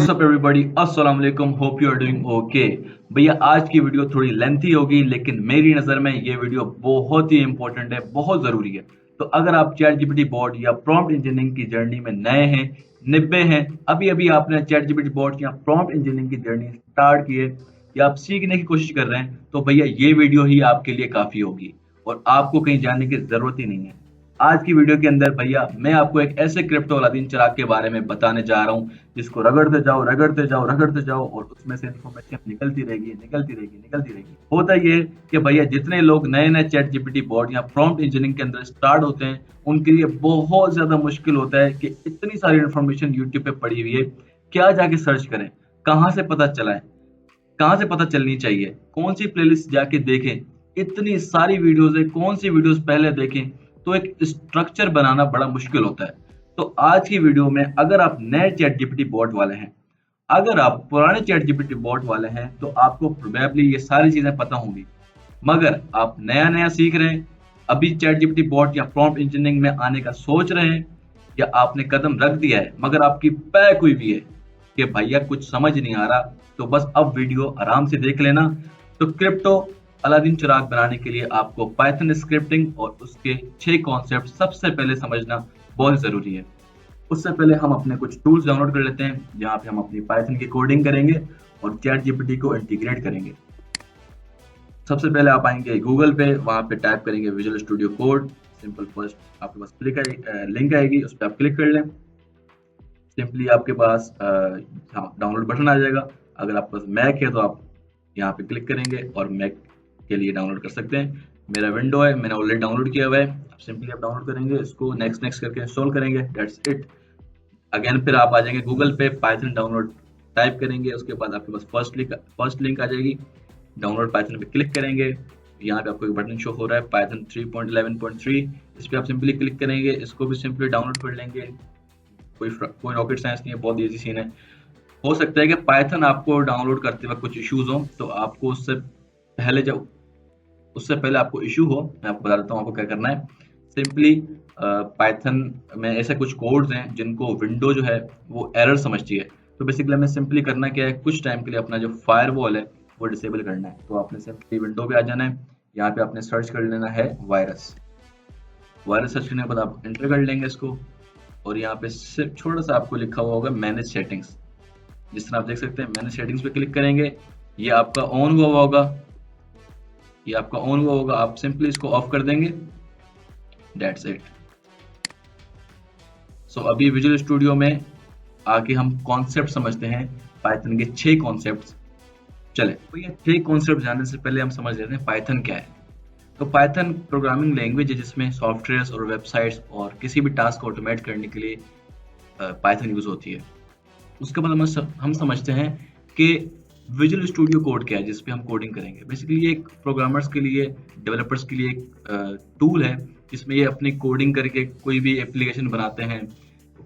WhatsApp everybody, अस्सलाम वालेकुम, hope you are doing okay. भैया आज की वीडियो थोड़ी लेंथी होगी, लेकिन मेरी नज़र में ये वीडियो बहुत ही इंपॉर्टेंट है, बहुत ज़रूरी है। तो अगर आप चैट जीपीटी बॉट या प्रॉम्प्ट इंजीनियरिंग की जर्नी में नए हैं, निब्बे हैं, अभी अभी आपने चैट जीपीटी बॉट या प्रॉम्प्ट इंजीनियरिंग की जर्नी स्टार्ट की है या आप सीखने की कोशिश कर रहे हैं, तो भैया ये वीडियो ही आपके लिए काफ़ी होगी और आपको कहीं जाने की ज़रूरत ही नहीं है। आज की वीडियो के अंदर भैया मैं आपको एक ऐसे क्रिप्टो अलादीन चिराग के बारे में बताने जा रहा हूँ जिसको रगड़ते जाओ रगड़ते जाओ रगड़ते जाओ और उसमें से इन्फॉर्मेशन निकलती रहेगी निकलती रहेगी निकलती रहेगी। होता ये है कि भैया जितने लोग नए नए चैट जीपीटी बॉट या प्रॉम्प्ट इंजीनियरिंग के अंदर स्टार्ट होते हैं उनके लिए बहुत ज्यादा मुश्किल होता है कि इतनी सारी इन्फॉर्मेशन यूट्यूब पे पड़ी हुई है, क्या जाके सर्च करें, कहाँ से पता चलाएं, कहाँ से पता चलनी चाहिए, कौन सी प्लेलिस्ट जाके देखें, इतनी सारी वीडियोस है, कौन सी वीडियोस पहले देखें। तो एक स्ट्रक्चर बनाना बड़ा मुश्किल होता है। तो आज की वीडियो में अगर आप नए चैट जीपीटी बॉट वाले हैं, अगर आप पुराने चैट जीपीटी बॉट वाले हैं, तो आपको प्रोबेबली ये सारी चीजें पता होंगी। मगर आप नया नया सीख रहे हैं, अभी चैट जीपीटी बॉट या प्रॉम्प्ट इंजीनियरिंग में आने का सोच रहे हैं, या आपने कदम रख दिया है मगर आपकी पैक हुई भी है कि भैया कुछ समझ नहीं आ रहा, तो बस अब वीडियो आराम से देख लेना। तो क्रिप्टो अलादीन चिराग बनाने के लिए आपको पाइथन स्क्रिप्टिंग और उसके 6 कॉन्सेप्ट सबसे पहले समझना बहुत जरूरी है। उससे पहले हम अपने कुछ टूल्स डाउनलोड कर लेते हैं जहाँ पे हम अपनी पाइथन की कोडिंग करेंगे और चैट जीपीटी को इंटीग्रेट करेंगे। सबसे पहले आप आएंगे गूगल पे, वहाँ पे टाइप करेंगे visual studio code. Simple first आपके पास लिंक आएगी, उस पर आप क्लिक कर लें। सिंपली आपके पास डाउनलोड बटन आ जाएगा। अगर आपके पास मैक है तो आप यहाँ पे क्लिक करेंगे और मैक के लिए डाउनलोड कर सकते हैं। मेरा विंडो है, मैंने ऑलरेडी डाउनलोड किया हुआ है। सिंपली आप डाउनलोड करेंगे, इसको नेक्स्ट नेक्स्ट करके इंस्टॉल करेंगे, दैट्स इट। अगेन फिर आप आ जाएंगे गूगल पे, पाइथन डाउनलोड टाइप करेंगे, उसके बाद आपके पास फर्स्ट लिंक आ जाएगी। डाउनलोड पाइथन पे क्लिक करेंगे, यहाँ पे आपको एक बटन शो हो रहा है पाइथन 3.11.3, इस पर आप सिंपली क्लिक करेंगे, इसको भी सिंपली डाउनलोड कर लेंगे। कोई रॉकेट साइंस नहीं है, बहुत ईजी सीन है। हो सकता है कि पाइथन आपको डाउनलोड करते वक्त कुछ इश्यूज हो, तो आपको उससे पहले आपको इशू हो, मैं आपको बता देता हूँ आपको क्या करना है। सिंपली पाइथन में ऐसे कुछ कोड्स हैं जिनको विंडो जो है वो एरर समझती है। तो बेसिकली हमें सिंपली करना क्या है, कुछ टाइम के लिए अपना जो फायरवॉल है वो डिसेबल करना है। तो आपने सिंपली विंडो पे आ जाना है, यहाँ पे आपने सर्च कर लेना है वायरस। वायरस सर्च करने के बाद आप एंटर कर लेंगे इसको, और यहाँ पे सिर्फ छोटा सा आपको लिखा हुआ होगा मैनेज सेटिंग्स। जिस तरह आप देख सकते हैं, मैनेज सेटिंग्स पे क्लिक करेंगे, ये आपका ऑन हुआ होगा, ये आपका ऑन हुआ होगा, आप सिंपली इसको ऑफ कर देंगे, दैट्स इट। सो अभी विजुअल स्टूडियो में आके हम कॉन्सेप्ट समझते हैं, पाइथन के 6 कॉन्सेप्ट। चले तो ये 6 कॉन्सेप्ट जानने से पहले हम समझ लेते हैं पाइथन क्या है। तो पाइथन प्रोग्रामिंग लैंग्वेज है जिसमें सॉफ्टवेयर और वेबसाइट्स और किसी भी टास्क को ऑटोमेट करने के लिए पाइथन यूज होती है। उसके बाद हम समझते हैं कि विजुअल स्टूडियो कोड क्या है जिस पे हम कोडिंग करेंगे। बेसिकली ये एक प्रोग्रामर्स के लिए, डेवलपर्स के लिए एक टूल है जिसमें ये अपनी कोडिंग करके कोई भी एप्लीकेशन बनाते हैं,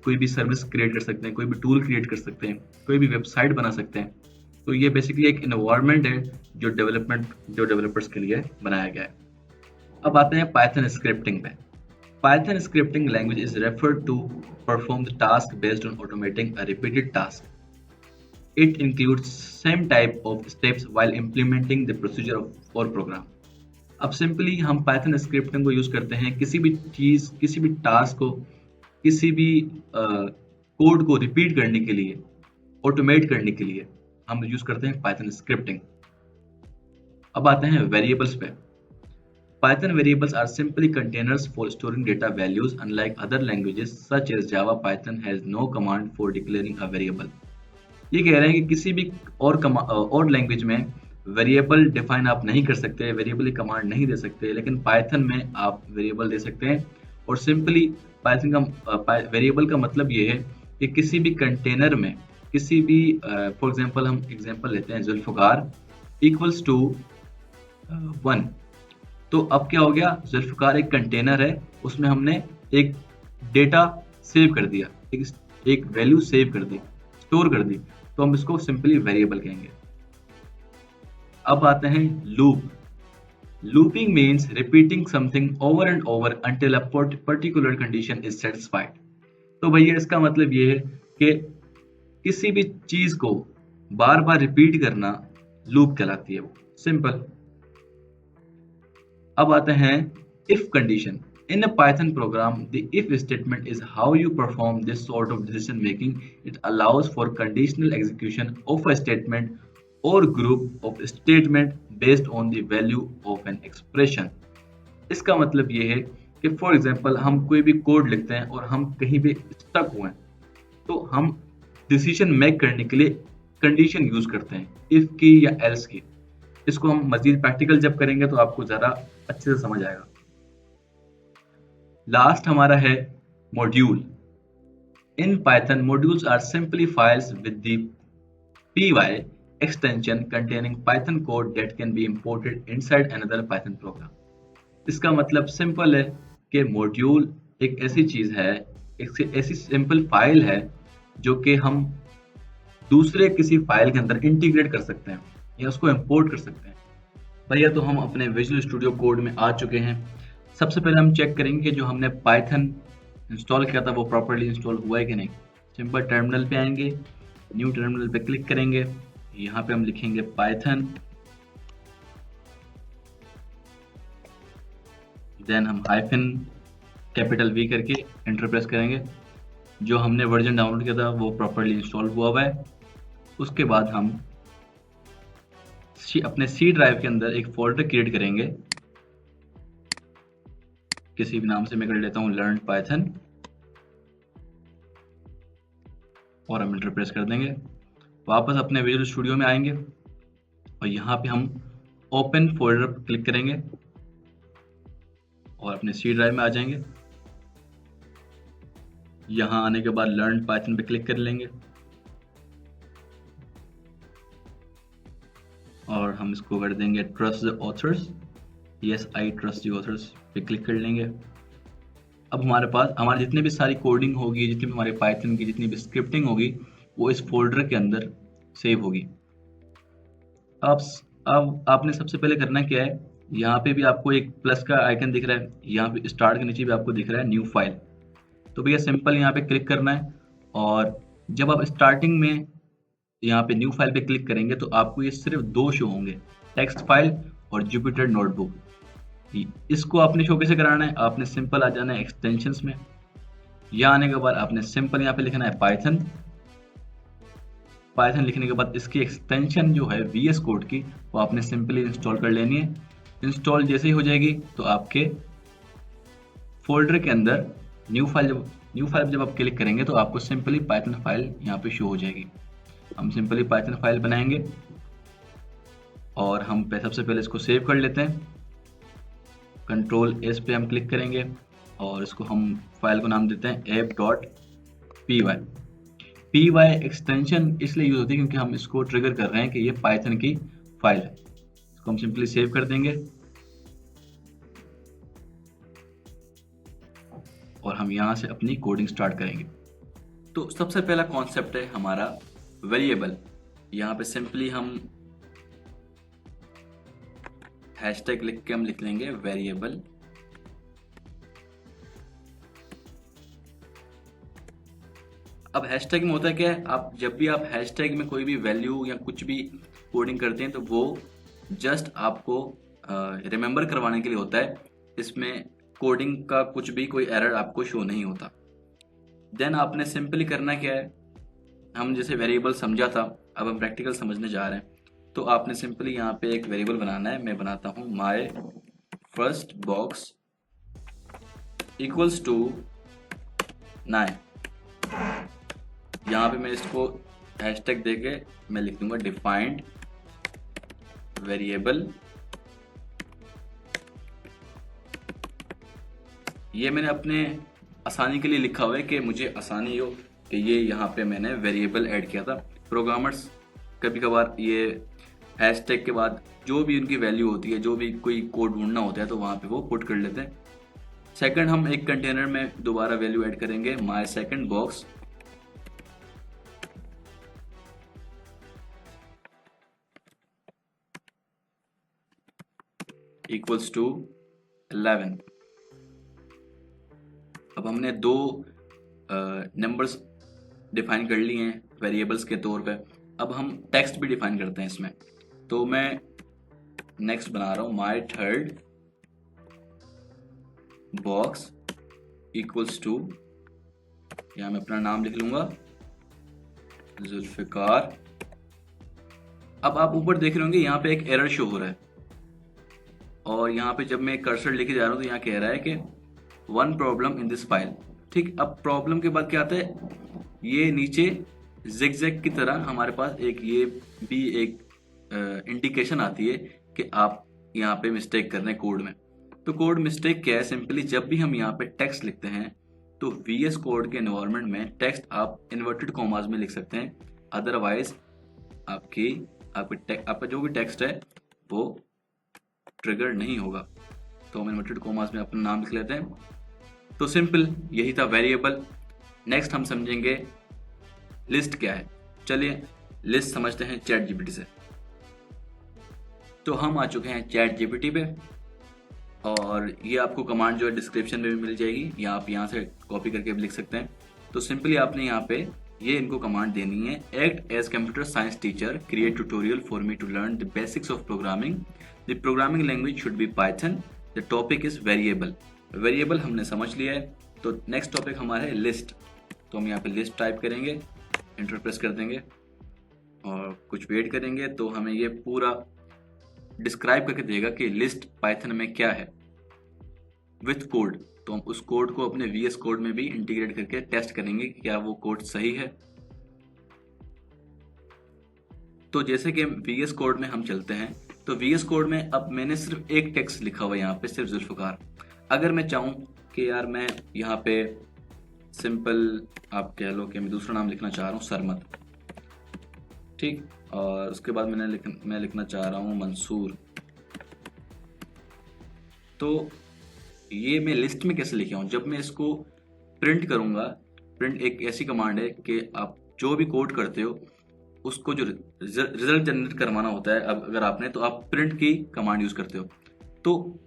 कोई भी सर्विस क्रिएट कर सकते हैं, कोई भी टूल क्रिएट कर सकते हैं, कोई भी वेबसाइट बना सकते हैं। तो ये बेसिकली एक इन्वायरमेंट है जो डेवलपर्स के लिए बनाया गया है। अब आते हैं पाइथन स्क्रिप्टिंग पे। Python scripting language is referred to perform the task based on automating a repeated task. It includes same type of steps while implementing the procedure or program. अब सिंपली हम पाइथन स्क्रिप्टिंग को use करते हैं किसी भी चीज, किसी भी टास्क को, किसी भी कोड को रिपीट करने के लिए, ऑटोमेट करने के लिए हम यूज करते हैं पाइथन स्क्रिप्टिंग। अब आते हैं वेरिएबल्स पे। Python variables are simply containers for storing data values. Unlike other languages such as Java, Python has no command for declaring a variable. ये कह रहे हैं कि किसी भी और लैंग्वेज में वेरिएबल डिफाइन आप नहीं कर सकते, वेरिएबल की कमांड नहीं दे सकते, लेकिन पाइथन में आप वेरिएबल दे सकते हैं। और सिंपली पाइथन का वेरिएबल का मतलब ये है कि किसी भी कंटेनर में, किसी भी फॉर एग्जांपल हम एग्जांपल लेते हैं जुल्फकार इक्वल्स टू 1। तो अब क्या हो गया, जुल्फकार एक कंटेनर है, उसमें हमने एक डेटा सेव कर दिया, एक वैल्यू सेव कर दी, स्टोर कर दी, तो हम इसको सिंपली वेरिएबल कहेंगे। अब आते हैं loop. Looping means repeating something over and over until a particular condition is satisfied. तो भैया इसका मतलब ये है कि किसी भी चीज को बार बार रिपीट करना लूप कहलाती है वो। सिंपल। अब आते हैं if condition. In a Python program the if statement is how you perform this sort of decision making. It allows for conditional execution of a statement और group of statement based on the value of an expression. इसका मतलब ये है कि for example हम कोई भी code लिखते हैं और हम कहीं पे स्टक हुए हैं, तो हम डिसीजन मेक करने के लिए कंडीशन यूज करते हैं, इफ की या एल्स की। इसको हम मजीद प्रैक्टिकल जब करेंगे तो आपको ज्यादा अच्छे से समझ आएगा। लास्ट हमारा है module. In Python modules are simply files with the py extension containing python code that can be imported inside another python program। इसका मतलब सिंपल है कि मॉड्यूल एक ऐसी चीज है, एक ऐसी सिंपल फाइल है जो कि हम दूसरे किसी फाइल के अंदर इंटीग्रेट कर सकते हैं या उसको इंपोर्ट कर सकते हैं। भैया तो हम अपने विजुअल स्टूडियो कोड में आ चुके हैं। सबसे पहले हम चेक करेंगे कि जो हमने पाइथन इंस्टॉल किया था वो प्रॉपर्ली इंस्टॉल हुआ है कि नहीं। सिंपल टर्मिनल पे आएंगे, न्यू टर्मिनल पे क्लिक करेंगे, यहाँ पे हम लिखेंगे पाइथन, देन हम हाइफन कैपिटल वी करके एंटर प्रेस करेंगे। जो हमने वर्जन डाउनलोड किया था वो प्रॉपर्ली इंस्टॉल हुआ हुआ है। उसके बाद हम अपने सी ड्राइव के अंदर एक फोल्डर क्रिएट करेंगे, किसी भी नाम से मैं कर लेता हूँ लर्न पाइथन, और हम एंटर प्रेस कर देंगे। वापस अपने विजुअल स्टूडियो में आएंगे और यहाँ पे हम ओपन फोल्डर पर क्लिक करेंगे और अपने सी ड्राइव में आ जाएंगे। यहाँ आने के बाद लर्न पाइथन पे क्लिक कर लेंगे और हम इसको कर देंगे trust the author's, yes I trust the author's पे क्लिक कर लेंगे। अब हमारे पास हमारे जितने भी सारी कोडिंग होगी, जितनी भी हमारे पाइथन की जितनी भी स्क्रिप्टिंग होगी वो इस फोल्डर के अंदर सेव होगी। अब आपने सबसे पहले करना क्या है, यहाँ पे भी आपको एक प्लस का आइकन दिख रहा है, यहाँ पे स्टार्ट के नीचे भी आपको दिख रहा है न्यू फाइल। तो भैया सिंपल यहाँ पे क्लिक करना है और जब आप स्टार्टिंग में यहाँ पे न्यू फाइल पे क्लिक करेंगे तो आपको ये सिर्फ दो शो होंगे, टेक्स्ट फाइल और जुपिटर नोटबुक। इसको आपने शो कैसे कराना है, आपने सिंपल आ जाना है एक्सटेंशंस में। यहाँ आने के बाद आपने सिंपल यहाँ पे लिखना है पाइथन। पाइथन लिखने के बाद इसकी एक्सटेंशन जो है VS कोड की वो आपने सिंपली इंस्टॉल कर लेनी है। इंस्टॉल जैसे ही हो जाएगी तो आपके फोल्डर के अंदर न्यू फाइल जब आप क्लिक करेंगे तो आपको सिंपली पाइथन फाइल यहाँ पे शो हो जाएगी। हम सिंपली पाइथन फाइल बनाएंगे और हम सबसे पहले इसको सेव कर लेते हैं। कंट्रोल एस पे हम क्लिक करेंगे और इसको हम फाइल को नाम देते हैं app.py। py एक्सटेंशन इसलिए यूज होती है क्योंकि हम इसको ट्रिगर कर रहे हैं कि ये पाइथन की फाइल है। इसको हम सिंपली सेव कर देंगे और हम यहाँ से अपनी कोडिंग स्टार्ट करेंगे। तो सबसे पहला कॉन्सेप्ट है हमारा वेरिएबल। यहाँ पे सिंपली हम हैशटैग लिख के हम लिख लेंगे वेरिएबल। अब हैशटैग में होता है क्या है, आप जब भी आप हैशटैग में कोई भी वैल्यू या कुछ भी कोडिंग करते हैं तो वो जस्ट आपको रिमेंबर करवाने के लिए होता है। इसमें कोडिंग का कुछ भी कोई एरर आपको शो नहीं होता। देन आपने सिंपली करना क्या है, हम जैसे वेरिएबल समझा था, अब हम प्रैक्टिकल समझने जा रहे हैं। तो आपने सिंपली यहाँ पे एक वेरिएबल बनाना है। मैं बनाता हूँ my first box equals to 9। यहाँ पे मैं इसको हैशटैग देके मैं लिख दूंगा डिफाइंड वेरिएबल। ये मैंने अपने आसानी के लिए लिखा हुआ है कि मुझे आसानी हो कि ये यहाँ पे मैंने वेरिएबल ऐड किया था। प्रोग्रामर्स कभी कभार ये हैशटैग के बाद जो भी उनकी वैल्यू होती है, जो भी कोई कोड ढूंढना होता है तो वहाँ पे वो पुट कर लेते हैं। सेकंड, हम एक कंटेनर में दोबारा वैल्यू ऐड करेंगे my second box equals to 11। अब हमने दो नंबर्स डिफाइन कर लिए हैं वेरिएबल्स के तौर पे। अब हम टेक्स्ट भी डिफाइन करते हैं इसमें। तो मैं नेक्स्ट बना रहा हूं my third box equals to, यहां मैं अपना नाम लिख लूंगा जुल्फिकार। अब आप ऊपर देख रहे होंगे यहाँ पे एक एरर शो हो रहा है, और यहाँ पे जब मैं कर्सर लेके जा रहा हूँ तो यहाँ कह रहा है कि one problem in this file. ठीक, अब प्रॉब्लम के बाद क्या आता है, ये नीचे जिगजैग की तरह हमारे पास एक ये भी एक इंडिकेशन आती है कि आप यहाँ पे मिस्टेक कर रहे हैं कोड में। तो कोड मिस्टेक क्या है, सिंपली जब भी हम यहाँ पे टेक्स्ट लिखते हैं तो VS कोड के एनवायरनमेंट में टेक्स्ट आप इन्वर्टेड कॉमास में लिख सकते हैं, अदरवाइज आपका जो भी टेक्स्ट है वो ट्रिगर नहीं होगा। तो हम इन्वर्टेड कॉमास में अपना नाम लिख लेते हैं। तो सिंपल यही था वेरिएबल। नेक्स्ट हम समझेंगे लिस्ट क्या है। चलिए लिस्ट समझते हैं चैट जीपीटी से। तो हम आ चुके हैं चैट जीपीटी पे, और ये आपको कमांड जो है डिस्क्रिप्शन में भी मिल जाएगी, या आप यहाँ से कॉपी करके भी लिख सकते हैं। तो सिंपली आपने यहाँ पे ये इनको कमांड देनी है, act as computer science teacher, create tutorial for me to learn the basics of programming, the programming language should be Python, the topic is variable. Variable हमने समझ लिया है। तो नेक्स्ट टॉपिक हमारा है लिस्ट। तो हम यहाँ पे लिस्ट टाइप करेंगे, एंटर प्रेस कर देंगे और कुछ वेट करेंगे तो हमें ये पूरा डिस्क्राइब करके देगा कि लिस्ट पाइथन में क्या है विथ कोड। तो हम उस कोड को अपने VS कोड में भी इंटीग्रेट करके टेस्ट करेंगे कि क्या वो कोड सही है। तो जैसे कि VS कोड में हम चलते हैं, तो VS कोड में अब मैंने सिर्फ एक टेक्स्ट लिखा हुआ है यहाँ पे, सिर्फ जुल्फिकार। अगर मैं चाहूँ कि यार मैं यहाँ पे सिंपल आप कह लो कि मैं दूसरा नाम लिखना चाह रहा हूँ सरमद, ठीक, और उसके बाद मैं लिखना चाह रहा हूँ मंसूर। तो ये मैं लिस्ट में कैसे लिखा हूँ, जब मैं इसको प्रिंट करूंगा, प्रिंट एक ऐसी कमांड है कि आप जो भी कोड करते हो उसको जो रिजल्ट जनरेट करवाना होता है, अब अगर आपने, तो आप प्रिंट की कमांड यूज करते हो। तो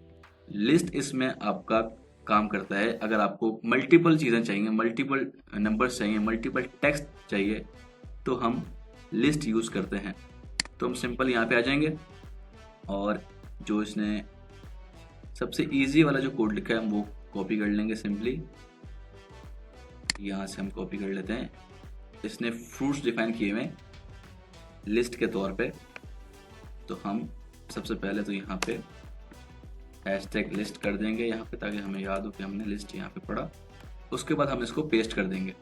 लिस्ट इसमें आपका काम करता है। अगर आपको मल्टीपल चीज़ें चाहिए, मल्टीपल नंबर्स चाहिए, मल्टीपल टेक्स्ट चाहिए, तो हम लिस्ट यूज़ करते हैं। तो हम सिंपल यहाँ पे आ जाएंगे, और जो इसने सबसे इजी वाला जो कोड लिखा है हम वो कॉपी कर लेंगे। सिंपली यहाँ से हम कॉपी कर लेते हैं। इसने फ्रूट्स डिफाइन किए हुए लिस्ट के तौर पे, तो हम सबसे पहले तो यहाँ पे हैशटैग लिस्ट कर देंगे यहाँ पे, ताकि हमें याद हो कि हमने लिस्ट यहाँ पे पढ़ा। उसके बाद हम इसको पेस्ट कर देंगे।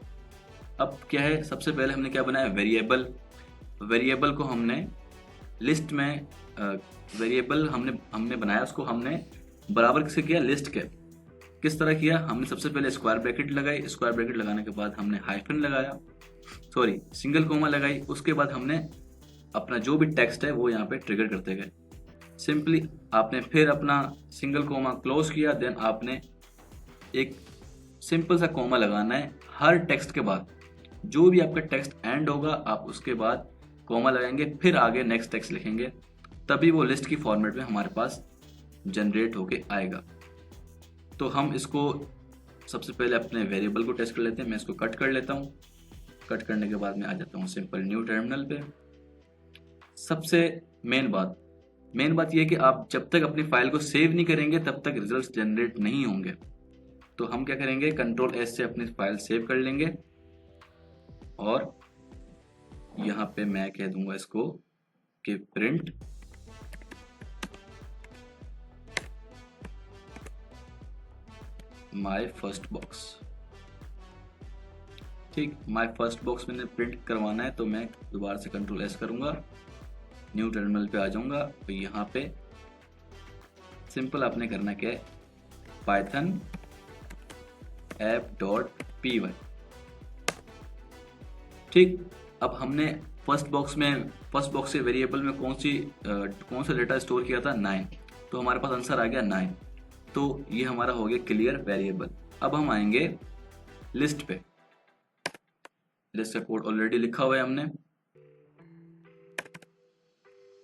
अब क्या है, सबसे पहले हमने क्या बनाया, वेरिएबल। वेरिएबल को हमने लिस्ट में वेरिएबल हमने बनाया, उसको हमने बराबर से किया लिस्ट के। किस तरह किया, हमने सबसे पहले स्क्वायर ब्रैकेट लगाई, स्क्वायर ब्रैकेट लगाने के बाद हमने हाइफन लगाया, सॉरी सिंगल कोमा लगाई। उसके बाद हमने अपना जो भी टेक्स्ट है वो यहाँ पे ट्रिगर करते गए। सिंपली आपने फिर अपना सिंगल कोमा क्लोज किया, देन आपने एक सिंपल सा कोमा लगाना है हर टेक्स्ट के बाद। जो भी आपका टेक्स्ट एंड होगा आप उसके बाद कोमा लगाएंगे, फिर आगे नेक्स्ट टेक्स्ट लिखेंगे, तभी वो लिस्ट की फॉर्मेट में हमारे पास जनरेट होके आएगा। तो हम इसको सबसे पहले अपने वेरिएबल को टेस्ट कर लेते हैं। मैं इसको कट कर लेता हूँ। कट करने के बाद मैं आ जाता हूँ सिंपल न्यू टर्मिनल पे। सबसे मेन बात यह है कि आप जब तक अपनी फाइल को सेव नहीं करेंगे तब तक रिजल्ट्स जनरेट नहीं होंगे। तो हम क्या करेंगे, Ctrl+S से अपनी फाइल सेव कर लेंगे, और यहाँ पे मैं कह दूंगा इसको कि प्रिंट माय फर्स्ट बॉक्स। ठीक, माय फर्स्ट बॉक्स मैंने प्रिंट करवाना है, तो मैं दोबारा से Ctrl+S करूंगा, न्यू टर्मिनल पे आ जाऊंगा। तो यहाँ पे सिंपल आपने करना क्या है, पाइथन app.py। ठीक, अब हमने फर्स्ट बॉक्स से वेरिएबल में कौन सा डेटा स्टोर किया था, 9। तो हमारे पास आंसर आ गया 9। तो ये हमारा हो गया क्लियर वेरिएबल। अब हम आएंगे लिस्ट पे। लिस्ट का कोड ऑलरेडी लिखा हुआ है हमने,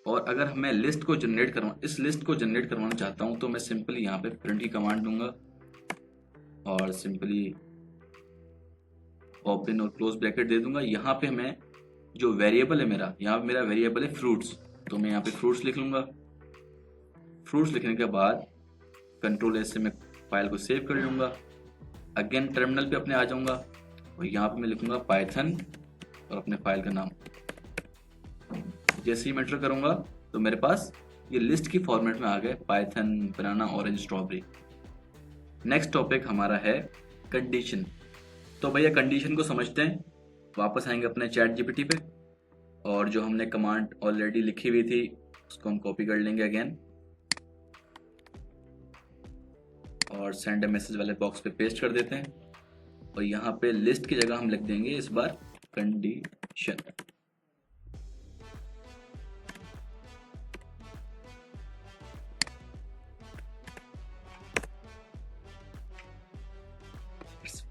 और अगर मैं इस लिस्ट को जनरेट करवाना चाहता हूं तो मैं सिंपली यहाँ पे प्रिंट की कमांड दूंगा, और सिंपली ओपन और क्लोज ब्रैकेट दे दूंगा। यहाँ पे मैं जो वेरिएबल है मेरा, यहाँ पे मेरा वेरिएबल है फ्रूट्स, तो मैं यहाँ पे फ्रूट्स लिख लूंगा। फ्रूट्स लिखने के बाद कंट्रोल एस से मैं फाइल को सेव कर लूंगा। अगेन टर्मिनल पे अपने आ जाऊंगा और यहाँ पे मैं लिखूंगा पाइथन और अपने फाइल का नाम। जैसे ही मैं एंटर करूंगा तो मेरे पास ये लिस्ट की फॉर्मेट में आ गए पाइथन, बनाना, ऑरेंज, स्ट्रॉबेरी। नेक्स्ट टॉपिक हमारा है कंडीशन। तो भैया कंडीशन को समझते हैं। वापस आएंगे अपने चैट जीपीटी पे और जो हमने कमांड ऑलरेडी लिखी हुई थी उसको हम कॉपी कर लेंगे अगेन और सेंड मैसेज वाले बॉक्स पे पेस्ट कर देते हैं और यहाँ पे लिस्ट की जगह हम लिख देंगे इस बार कंडीशन।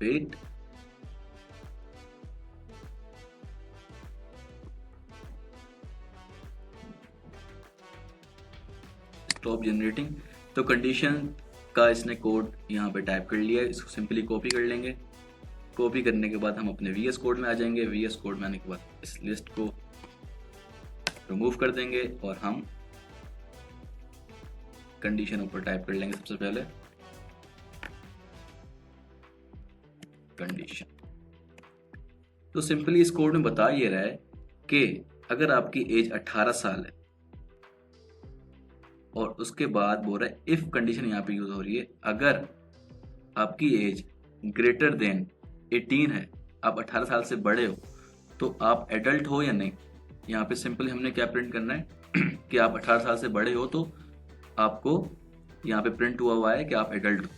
Wait, stop generating. तो कंडीशन का इसने कोड यहाँ पे टाइप कर लिया है, इसको सिंपली कॉपी कर लेंगे। कॉपी करने के बाद हम अपने वीएस कोड में आ जाएंगे। वीएस कोड में आने के बाद इस लिस्ट को रिमूव कर देंगे और हम कंडीशन ऊपर टाइप कर लेंगे सबसे पहले कंडीशन। तो सिंपली इस कोड में बता ये रहा है कि अगर आपकी एज 18 साल है और उसके बाद बोल रहा है इफ कंडीशन यहाँ पे यूज हो रही है, अगर आपकी एज ग्रेटर देन 18 है, आप 18 साल से बड़े हो, तो आप एडल्ट हो या नहीं। यहाँ पे सिंपली हमने क्या प्रिंट करना है कि आप 18 साल से बड़े हो, तो आपको यहाँ पे प्रिंट हुआ है कि आप एडल्ट हो।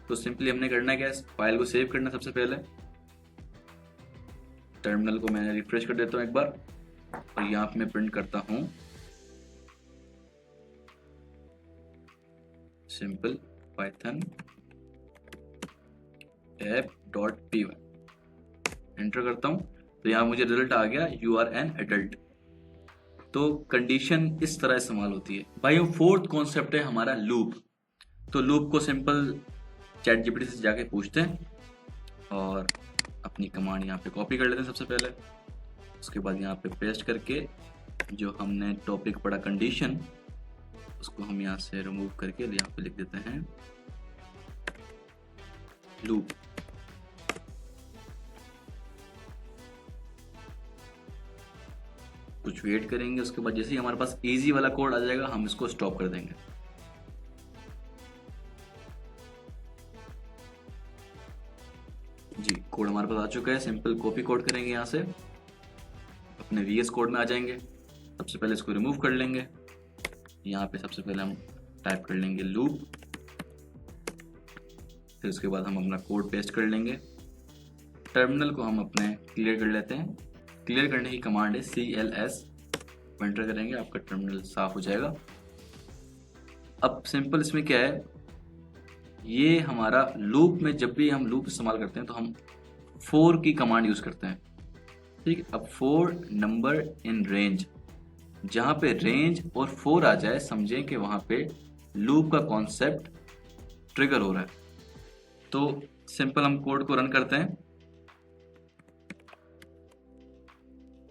तो सिंपली हमने करना है क्या, फाइल को सेव करना। सबसे पहले टर्मिनल को मैं रिफ्रेश कर देता हूँ एक बार और यहाँ पे मैं प्रिंट करता हूँ सिंपल पाइथन app.py, एंटर करता हूँ तो यहाँ मुझे रिजल्ट आ गया यू आर एन एडल्ट। तो कंडीशन इस तरह इस्तेमाल होती है भाइयों। फोर्थ कॉन्सेप्ट है हमारा लूप। तो लूप को सिंपल चैट जीपीटी से जाके पूछते हैं और अपनी कमांड यहाँ पे कॉपी कर लेते हैं सबसे पहले। उसके बाद यहाँ पे पेस्ट करके जो हमने टॉपिक पढ़ा कंडीशन, उसको हम यहाँ से रिमूव करके यहाँ पे लिख देते हैं लूप। कुछ वेट करेंगे, उसके बाद जैसे ही हमारे पास इजी वाला कोड आ जाएगा हम इसको स्टॉप कर देंगे। जी कोड हमारे पास आ चुका है। सिंपल कॉपी कोड करेंगे, यहाँ से अपने वीएस कोड में आ जाएंगे। सबसे पहले इसको रिमूव कर लेंगे। यहाँ पे सबसे पहले हम टाइप कर लेंगे लूप, फिर उसके बाद हम अपना कोड पेस्ट कर लेंगे। टर्मिनल को हम अपने क्लियर कर लेते हैं। क्लियर करने की कमांड है CLS, एंटर करेंगे, आपका टर्मिनल साफ हो जाएगा। अब सिंपल इसमें क्या है, ये हमारा लूप में जब भी हम लूप इस्तेमाल करते हैं तो हम 4 की कमांड यूज करते हैं। ठीक है, अब 4 नंबर इन रेंज, जहां पे रेंज और 4 आ जाए समझें कि वहां पे लूप का कॉन्सेप्ट ट्रिगर हो रहा है। तो सिंपल हम कोड को रन करते हैं।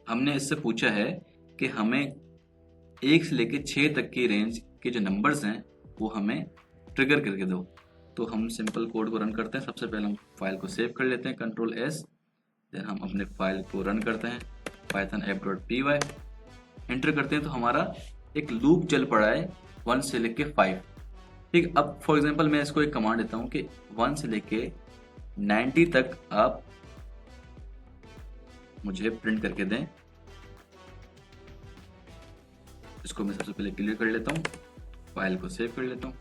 हमने इससे पूछा है कि हमें 1 से लेके 6 तक की रेंज के जो नंबर्स हैं वो हमें ट्रिगर करके दो। तो हम सिंपल कोड को रन करते हैं। सबसे पहले हम फाइल को सेव कर लेते हैं, कंट्रोल S, देन हम अपने फाइल को रन करते हैं पाइथन app.py, एंटर करते हैं तो हमारा एक लूप चल पड़ा है 1 से लेके 5। ठीक, अब फॉर एग्जांपल मैं इसको एक कमांड देता हूं कि 1 से लेके 90 तक आप मुझे प्रिंट करके दें। इसको मैं सबसे पहले क्लियर कर लेता हूं, फाइल को सेव कर लेता हूं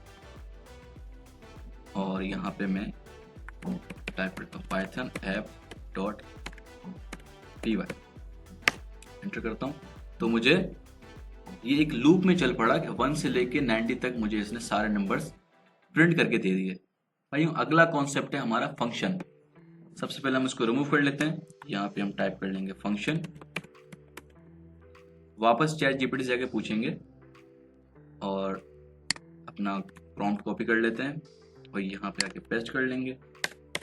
और यहाँ पे मैं टाइप करता हूँ पाइथन app.py, एंटर करता हूँ तो मुझे ये एक लूप में चल पड़ा कि 1 से लेके 90 तक मुझे इसने सारे नंबर्स प्रिंट करके दे दिए। भाई अगला कॉन्सेप्ट है हमारा फंक्शन। सबसे पहले हम इसको रिमूव कर लेते हैं। यहाँ पे हम टाइप कर लेंगे फंक्शन। वापस चैट जीपीटी से जाके पूछेंगे और अपना प्रॉम्प्ट कॉपी कर लेते हैं और यहाँ पे आके पेस्ट कर लेंगे।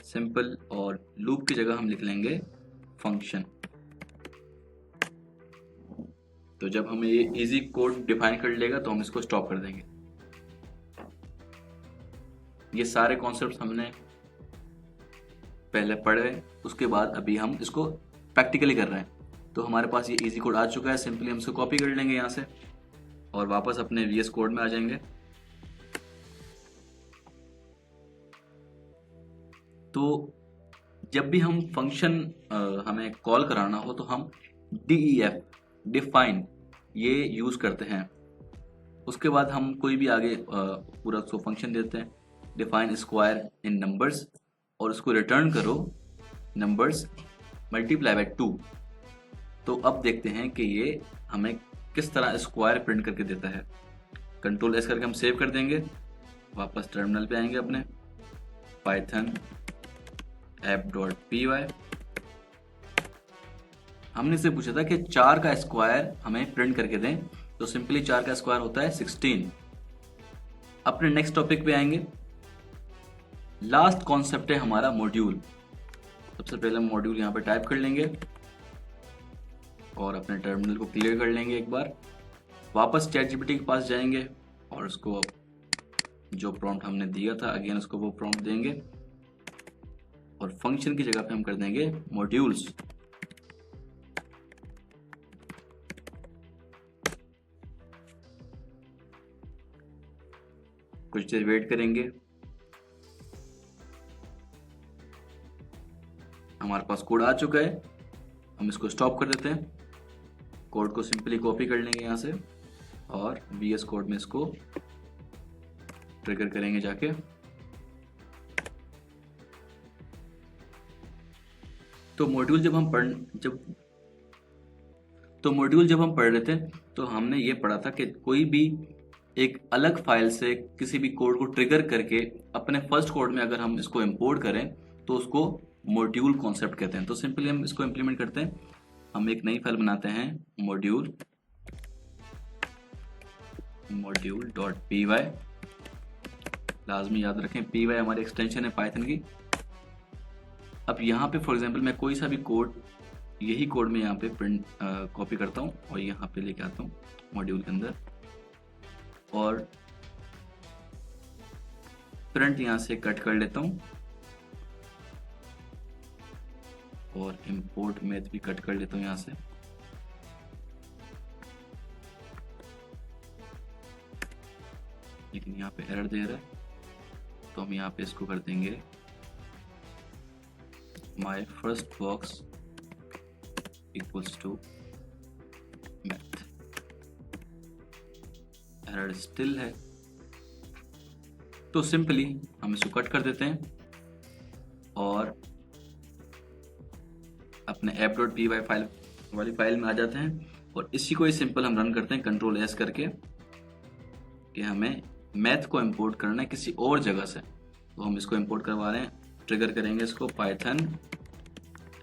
सिंपल और लूप की जगह हम लिख लेंगे फंक्शन। तो जब हमें ये इजी कोड डिफाइन कर लेगा तो हम इसको स्टॉप कर देंगे। ये सारे कॉन्सेप्ट्स हमने पहले पढ़े, उसके बाद अभी हम इसको प्रैक्टिकली कर रहे हैं। तो हमारे पास ये इजी कोड आ चुका है, सिंपली हम इसको कॉपी कर लेंगे यहाँ से और वापस अपने VS कोड में आ जाएंगे। तो जब भी हम फंक्शन हमें कॉल कराना हो तो हम DEF डिफाइन ये यूज करते हैं। उसके बाद हम कोई भी आगे पूरा उसको फंक्शन देते हैं, डिफाइन स्क्वायर इन नंबर्स, और उसको रिटर्न करो नंबर्स मल्टीप्लाई बाय 2। तो अब देखते हैं कि ये हमें किस तरह स्क्वायर प्रिंट करके देता है। कंट्रोल S करके हम सेव कर देंगे, वापस टर्मिनल पे आएंगे अपने, पाइथन app.py। हमने से पूछा था कि 4 का स्क्वायर हमें प्रिंट करके दें, तो सिंपली 4 का स्क्वायर होता है 16। अपने नेक्स्ट टॉपिक पे आएंगे। लास्ट कॉन्सेप्ट है हमारा मॉड्यूल। सबसे पहले हम मॉड्यूल यहाँ पे टाइप कर लेंगे और अपने टर्मिनल को क्लियर कर लेंगे एक बार, वापस ChatGPT के पास जाएंगे और उसको जो प्रॉम्प्ट हमने दिया था अगेन उसको वो प्रॉम्प्ट देंगे और फंक्शन की जगह पे हम कर देंगे मॉड्यूल्स। कुछ देर वेट करेंगे, हमारे पास कोड आ चुका है, हम इसको स्टॉप कर देते हैं। कोड को सिंपली कॉपी कर लेंगे यहाँ से और VS कोड में इसको ट्रिगर करेंगे जाके। तो मॉड्यूल जब हम पढ़ रहे थे तो हमने ये पढ़ा था कि कोई भी एक अलग फाइल से किसी भी कोड को ट्रिगर करके अपने फर्स्ट कोड में अगर हम इसको इंपोर्ट करें तो उसको मॉड्यूल कॉन्सेप्ट कहते हैं। तो सिंपली हम इसको इंप्लीमेंट करते हैं, हम एक नई फाइल बनाते हैं मॉड्यूल.py। लाजमी याद रखें py हमारी एक्सटेंशन है पाइथन की। अब यहाँ पे फॉर एग्जांपल मैं कोई सा भी कोड, यही कोड में यहाँ पे प्रिंट कॉपी करता हूँ और यहाँ पे लेके आता हूँ मॉड्यूल के अंदर और प्रिंट यहाँ से कट कर लेता हूँ और इंपोर्ट मैथ भी कट कर लेता हूँ यहाँ से। लेकिन यहाँ पे एरर दे रहा है तो हम यहाँ पे इसको कर देंगे my first box equals to math. Error still है तो सिंपली हम इसको कट कर देते हैं और अपने app.py फाइल वाली फाइल में आ जाते हैं और इसी को ही सिंपल हम रन करते हैं कंट्रोल S करके कि हमें मैथ को इंपोर्ट करना है किसी और जगह से। तो हम इसको इंपोर्ट करवा रहे हैं, ट्रिगर करेंगे इसको Python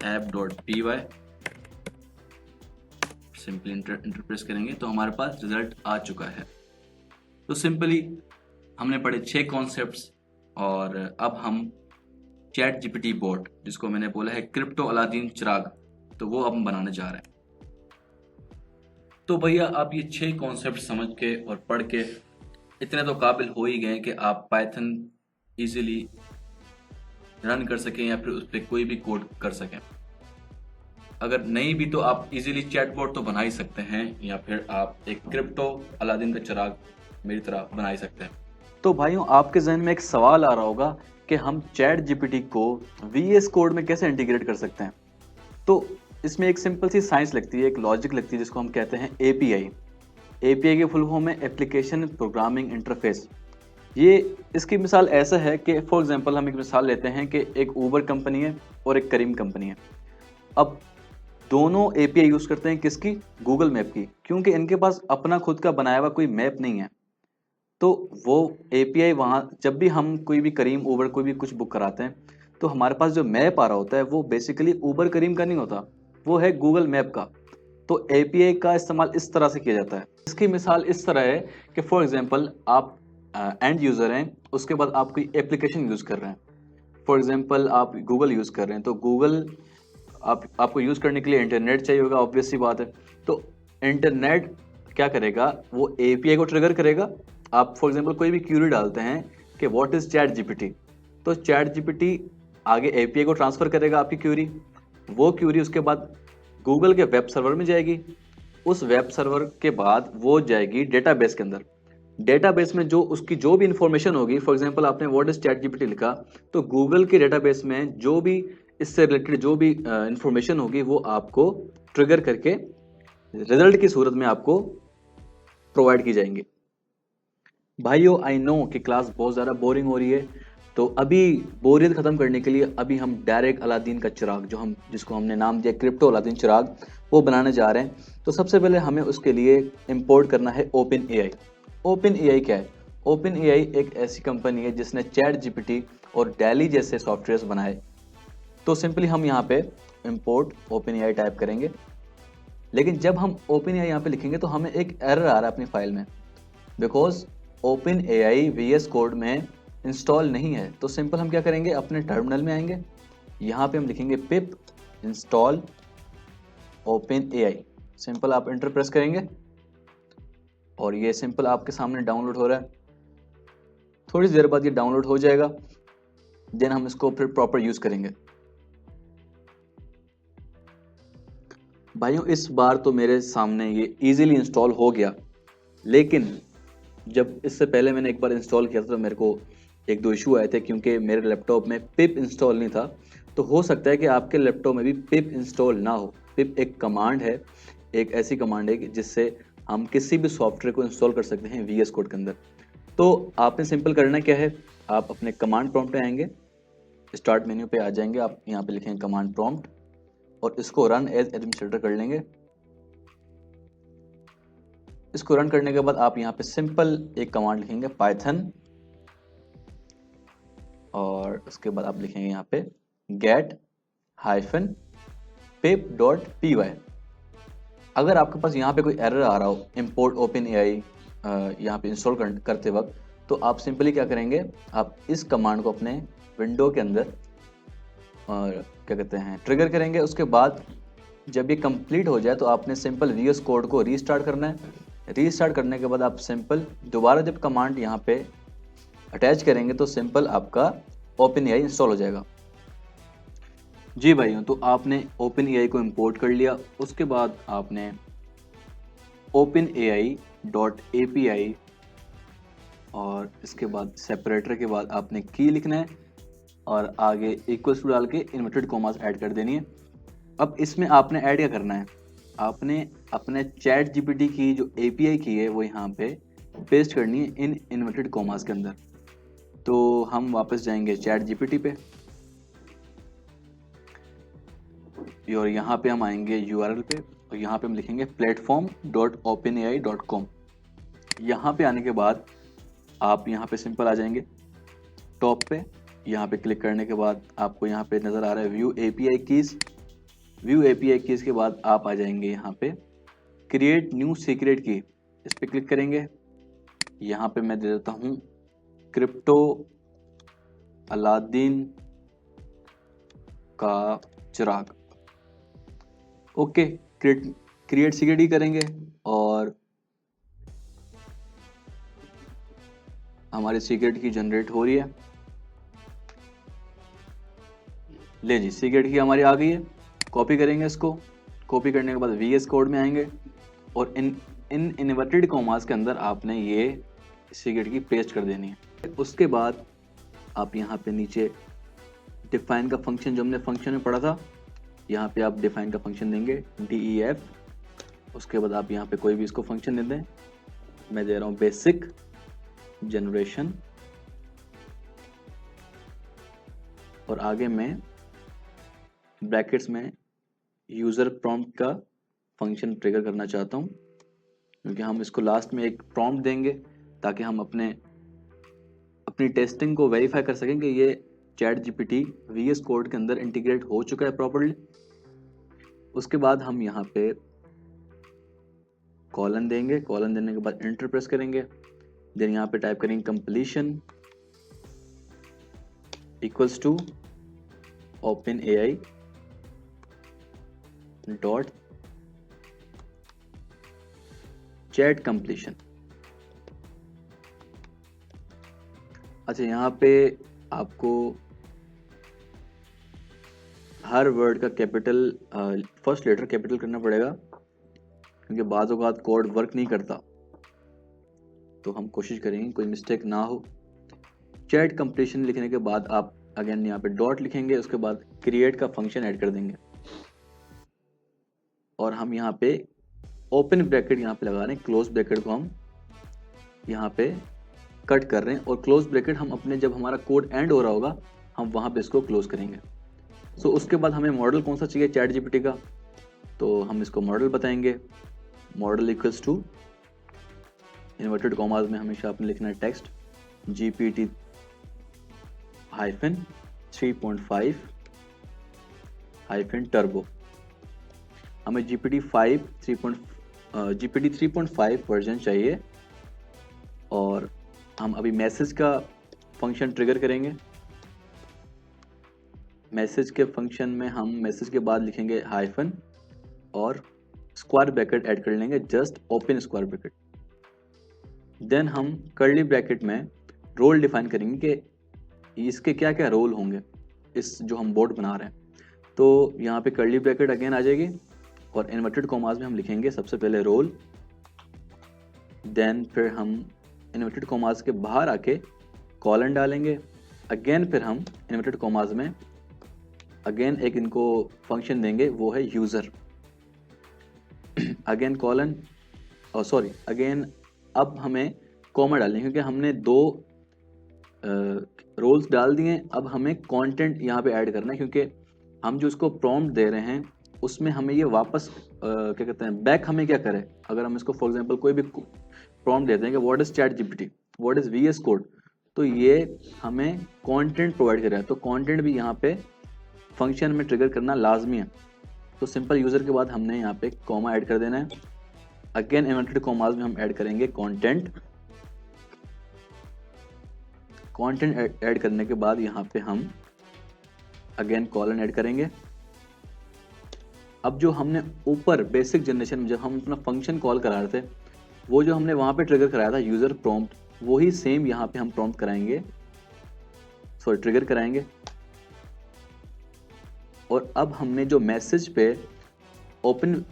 app.py, simply enter press करेंगे तो हमारे पास रिजल्ट आ चुका है। तो सिंपली हमने पढ़े 6 कॉन्सेप्ट्स और अब हम ChatGPT बॉट, जिसको मैंने बोला है क्रिप्टो अलादीन चिराग, तो वो अब हम बनाने जा रहे हैं। तो भैया आप ये 6 कॉन्सेप्ट समझ के और पढ़ के इतने तो काबिल हो ही गए कि आप पाइथन इजीली रन कर सकें या फिर उस पर कोई भी कोड कर सकें। अगर नहीं भी तो आप इजीली चैटबॉट तो बना ही सकते हैं या फिर आप एक क्रिप्टो अलादीन का चिराग मेरी तरह बना ही सकते हैं। तो भाइयों आपके जहन में एक सवाल आ रहा होगा कि हम ChatGPT को VS कोड में कैसे इंटीग्रेट कर सकते हैं। तो इसमें एक सिंपल सी साइंस लगती है, एक लॉजिक लगती है जिसको हम कहते हैं API। API की फुल फॉर्म है एप्लीकेशन प्रोग्रामिंग इंटरफेस। ये इसकी मिसाल ऐसा है कि फॉर एग्जांपल हम एक मिसाल लेते हैं कि एक ऊबर कंपनी है और एक करीम कंपनी है। अब दोनों API यूज़ करते हैं किसकी? गूगल मैप की, क्योंकि इनके पास अपना खुद का बनाया हुआ कोई मैप नहीं है। तो वो API वहाँ जब भी हम कोई भी करीम ऊबर कोई भी कुछ बुक कराते हैं तो हमारे पास जो मैप आ रहा होता है वो बेसिकली ऊबर करीम का नहीं होता, वो है गूगल मैप का। तो API का इस्तेमाल इस तरह से किया जाता है। इसकी मिसाल इस तरह है कि फॉर एग्जांपल आप एंड यूज़र हैं, उसके बाद आप कोई एप्लीकेशन यूज़ कर रहे हैं। फॉर एग्जांपल आप गूगल यूज़ कर रहे हैं, तो गूगल आपको यूज़ करने के लिए इंटरनेट चाहिए होगा, ऑब्वियस सी बात है। तो इंटरनेट क्या करेगा, वो एपीआई को ट्रिगर करेगा। आप फॉर एग्जांपल कोई भी क्यूरी डालते हैं कि व्हाट इज चैट जीपीटी, तो चैट जीपीटी आगे एपीआई को ट्रांसफर करेगा आपकी क्यूरी। वो क्यूरी उसके बाद गूगल के वेब सर्वर में जाएगी। उस वेब सर्वर के बाद वो जाएगी डेटाबेस के अंदर। डेटाबेस में जो उसकी जो भी इंफॉर्मेशन होगी, फॉर एग्जांपल आपने व्हाट इज चैट जीपीटी लिखा, तो गूगल के डेटाबेस में जो भी इससे रिलेटेड जो भी इंफॉर्मेशन होगी वो आपको ट्रिगर करके रिजल्ट की सूरत में आपको प्रोवाइड की जाएंगी। भाइयों, आई नो कि क्लास बहुत ज़्यादा बोरिंग हो रही है, तो अभी बोरियत ख़त्म करने के लिए अभी हम डायरेक्ट अलादीन का चिराग, जिसको हमने नाम दिया क्रिप्टो अलादीन चिराग, वो बनाने जा रहे हैं। तो सबसे पहले हमें उसके लिए इंपोर्ट करना है ओपन एआई। ओपन एआई क्या है? ओपन एआई एक ऐसी कंपनी है जिसने चैट जीपीटी और डैली जैसे सॉफ्टवेयर बनाए। तो सिंपली हम यहाँ पे इंपोर्ट ओपन एआई टाइप करेंगे, लेकिन जब हम ओपन एआई यहाँ पे लिखेंगे तो हमें एक एरर आ रहा है अपनी फाइल में, because open AI VS code में इंस्टॉल नहीं है। तो सिंपल हम क्या करेंगे, अपने टर्मिनल में आएंगे, यहाँ पे हम लिखेंगे पिप इंस्टॉल ओपन एआई। सिंपल आप एंटर प्रेस करेंगे और ये सिंपल आपके सामने डाउनलोड हो रहा है। थोड़ी देर बाद ये डाउनलोड हो जाएगा, देन हम इसको फिर प्रॉपर यूज करेंगे। भाइयों, इस बार तो मेरे सामने ये इजीली इंस्टॉल हो गया, लेकिन जब इससे पहले मैंने एक बार इंस्टॉल किया था तो मेरे को एक दो इशू आए थे, क्योंकि मेरे लैपटॉप में पिप इंस्टॉल नहीं था। तो हो सकता है कि आपके लैपटॉप में भी पिप इंस्टॉल ना हो। पिप एक कमांड है, एक ऐसी कमांड है कि जिससे हम किसी भी सॉफ्टवेयर को इंस्टॉल कर सकते हैं वीएस कोड के अंदर। तो आपने सिंपल करना क्या है, आप अपने कमांड प्रॉम्प्ट पे आएंगे, स्टार्ट मेन्यू पे आ जाएंगे, आप यहाँ पे लिखेंगे कमांड प्रॉम्प्ट और इसको रन एज एडमिनिस्ट्रेटर कर लेंगे। इसको रन करने के बाद आप यहाँ पे सिंपल एक कमांड लिखेंगे पाइथन, और उसके बाद आप लिखेंगे यहाँ पे गेट हाइफन pip.py। अगर आपके पास यहाँ पे कोई एरर आ रहा हो इंपोर्ट ओपन एआई यहाँ पे इंस्टॉल करते वक्त, तो आप सिंपली क्या करेंगे, आप इस कमांड को अपने विंडो के अंदर और क्या कहते हैं ट्रिगर करेंगे। उसके बाद जब ये कंप्लीट हो जाए तो आपने सिंपल वीएस कोड को रीस्टार्ट करना है। रीस्टार्ट करने के बाद आप सिंपल दोबारा जब कमांड यहाँ पे अटैच करेंगे तो सिंपल आपका ओपन एआई इंस्टॉल हो जाएगा। जी भाइयों, तो आपने ओपन एआई को इंपोर्ट कर लिया। उसके बाद आपने ओपन एआई डॉट एपीआई और इसके बाद सेपरेटर के बाद आपने की लिखना है और आगे इक्वल्स टू डाल के इन्वर्टेड कॉमास ऐड कर देनी है। अब इसमें आपने ऐड क्या करना है, आपने अपने चैट जीपीटी की जो एपीआई की है वो यहाँ पे पेस्ट करनी है इन इन्वर्टेड कॉमास के अंदर। तो हम वापस जाएंगे चैट जीपीटी पे और यहाँ पे हम आएंगे यूआरएल पे और यहाँ पे हम लिखेंगे platform.openai.com। यहाँ पे आने के बाद आप यहाँ पे सिंपल आ जाएंगे टॉप पे। यहाँ पे क्लिक करने के बाद आपको यहाँ पे नज़र आ रहा है view API keys. View API keys के बाद आप आ जाएंगे यहाँ पे क्रिएट न्यू सीक्रेट की, इस पे क्लिक करेंगे। यहाँ पे मैं दे देता हूँ क्रिप्टो अलादीन का चिराग। ओके, क्रिएट सीक्रेट ही करेंगे और हमारी सीक्रेट की जनरेट हो रही है। ले जी, सीक्रेट की हमारी आ गई है। कॉपी करेंगे इसको, कॉपी करने के बाद वीएस कोड में आएंगे और इन इन्वर्टेड कॉमास के अंदर आपने ये सीक्रेट की पेस्ट कर देनी है। उसके बाद आप यहाँ पे नीचे डिफाइन का फंक्शन, जो हमने फंक्शन में पढ़ा था, यहाँ पे आप डिफाइन का फंक्शन देंगे DEF। उसके बाद आप यहाँ पे कोई भी इसको फंक्शन दे दें। मैं दे रहा हूँ बेसिक जनरेशन और आगे मैं ब्रैकेट्स में यूज़र प्रॉम्प्ट का फंक्शन ट्रिगर करना चाहता हूँ, क्योंकि हम इसको लास्ट में एक प्रॉम्प्ट देंगे ताकि हम अपनी टेस्टिंग को वेरीफाई कर सकें कि ये चैट जीपीटी वीएस कोड के अंदर इंटीग्रेट हो चुका है प्रॉपर्ली। उसके बाद हम यहाँ पे कॉलन देंगे, कॉलन देने के बाद एंटर प्रेस करेंगे, देन यहाँ पे टाइप करेंगे completion equals to open AI dot chat completion. अच्छा, यहाँ पे आपको हर वर्ड का कैपिटल फर्स्ट लेटर कैपिटल करना पड़ेगा, क्योंकि बाज़ औक़ात कोड वर्क नहीं करता, तो हम कोशिश करेंगे कोई मिस्टेक ना हो। चैट कंप्लीशन लिखने के बाद आप अगेन यहाँ पे डॉट लिखेंगे, उसके बाद क्रिएट का फंक्शन ऐड कर देंगे और हम यहाँ पे ओपन ब्रैकेट यहाँ पे लगा रहे हैं, क्लोज ब्रैकेट को हम यहाँ पे कट कर रहे हैं और क्लोज ब्रैकेट हम अपने जब हमारा कोड एंड हो रहा होगा हम वहाँ पे इसको क्लोज करेंगे। सो उसके बाद हमें मॉडल कौन सा चाहिए चैट जीपीटी का, तो हम इसको मॉडल बताएंगे। Model equals to inverted commas में हमेशा आपने लिखना है text GPT hyphen 3.5 hyphen turbo. हमें GPT 3.5 वर्जन चाहिए और हम अभी मैसेज का फंक्शन ट्रिगर करेंगे। मैसेज के फंक्शन में हम मैसेज के बाद लिखेंगे हाइफन और स्क्वायर ब्रैकेट ऐड कर लेंगे, just open square bracket. Then हम कर्ली ब्रैकेट में रोल डिफाइन करेंगे कि इसके क्या क्या रोल होंगे इस जो हम बोर्ड बना रहे हैं। तो यहाँ पे कर्ली ब्रैकेट अगेन आ जाएगी और इन्वर्टेड कॉमास में हम लिखेंगे सबसे पहले रोल, देन फिर हम इन्वर्टेड कॉमास के बाहर आके कॉलन डालेंगे, अगेन फिर हम इन्वर्टेड कॉमास में अगेन एक इनको फंक्शन देंगे, वो है यूज़र, अगेन कॉलन और सॉरी अगेन अब हमें कॉमा डालनी है क्योंकि हमने दो रोल्स डाल दिए। अब हमें कंटेंट यहाँ पे ऐड करना है क्योंकि हम जो इसको प्रॉम्प्ट दे रहे हैं उसमें हमें ये वापस क्या कहते हैं बैक हमें क्या करे। अगर हम इसको फॉर एग्जांपल कोई भी प्रॉम्प्ट देते हैं कि what is chat GPT, what is VS code, तो ये हमें कंटेंट प्रोवाइड कर रहा है, तो कंटेंट भी यहाँ पे फंक्शन में ट्रिगर करना लाजमी है। तो सिंपल यूज़र के बाद हमने यहाँ पे कॉमा ऐड कर देना है, अगेन इन्वर्टेड कॉमास में हम ऐड करेंगे कंटेंट ऐड करने के बाद यहाँ पे हम अगेन कॉलन ऐड करेंगे। अब जो हमने ऊपर बेसिक जनरेशन में जब हम अपना फंक्शन कॉल करा रहे थे वो जो हमने वहाँ पे ट्रिगर कराया था यूज़र प्रॉम्प्ट, वही सेम यहाँ पे हम प्रॉम्प्ट कराएंगे, सॉरी ट्रिगर कराएंगे। और अब हमने जो मैसेज पे ओपन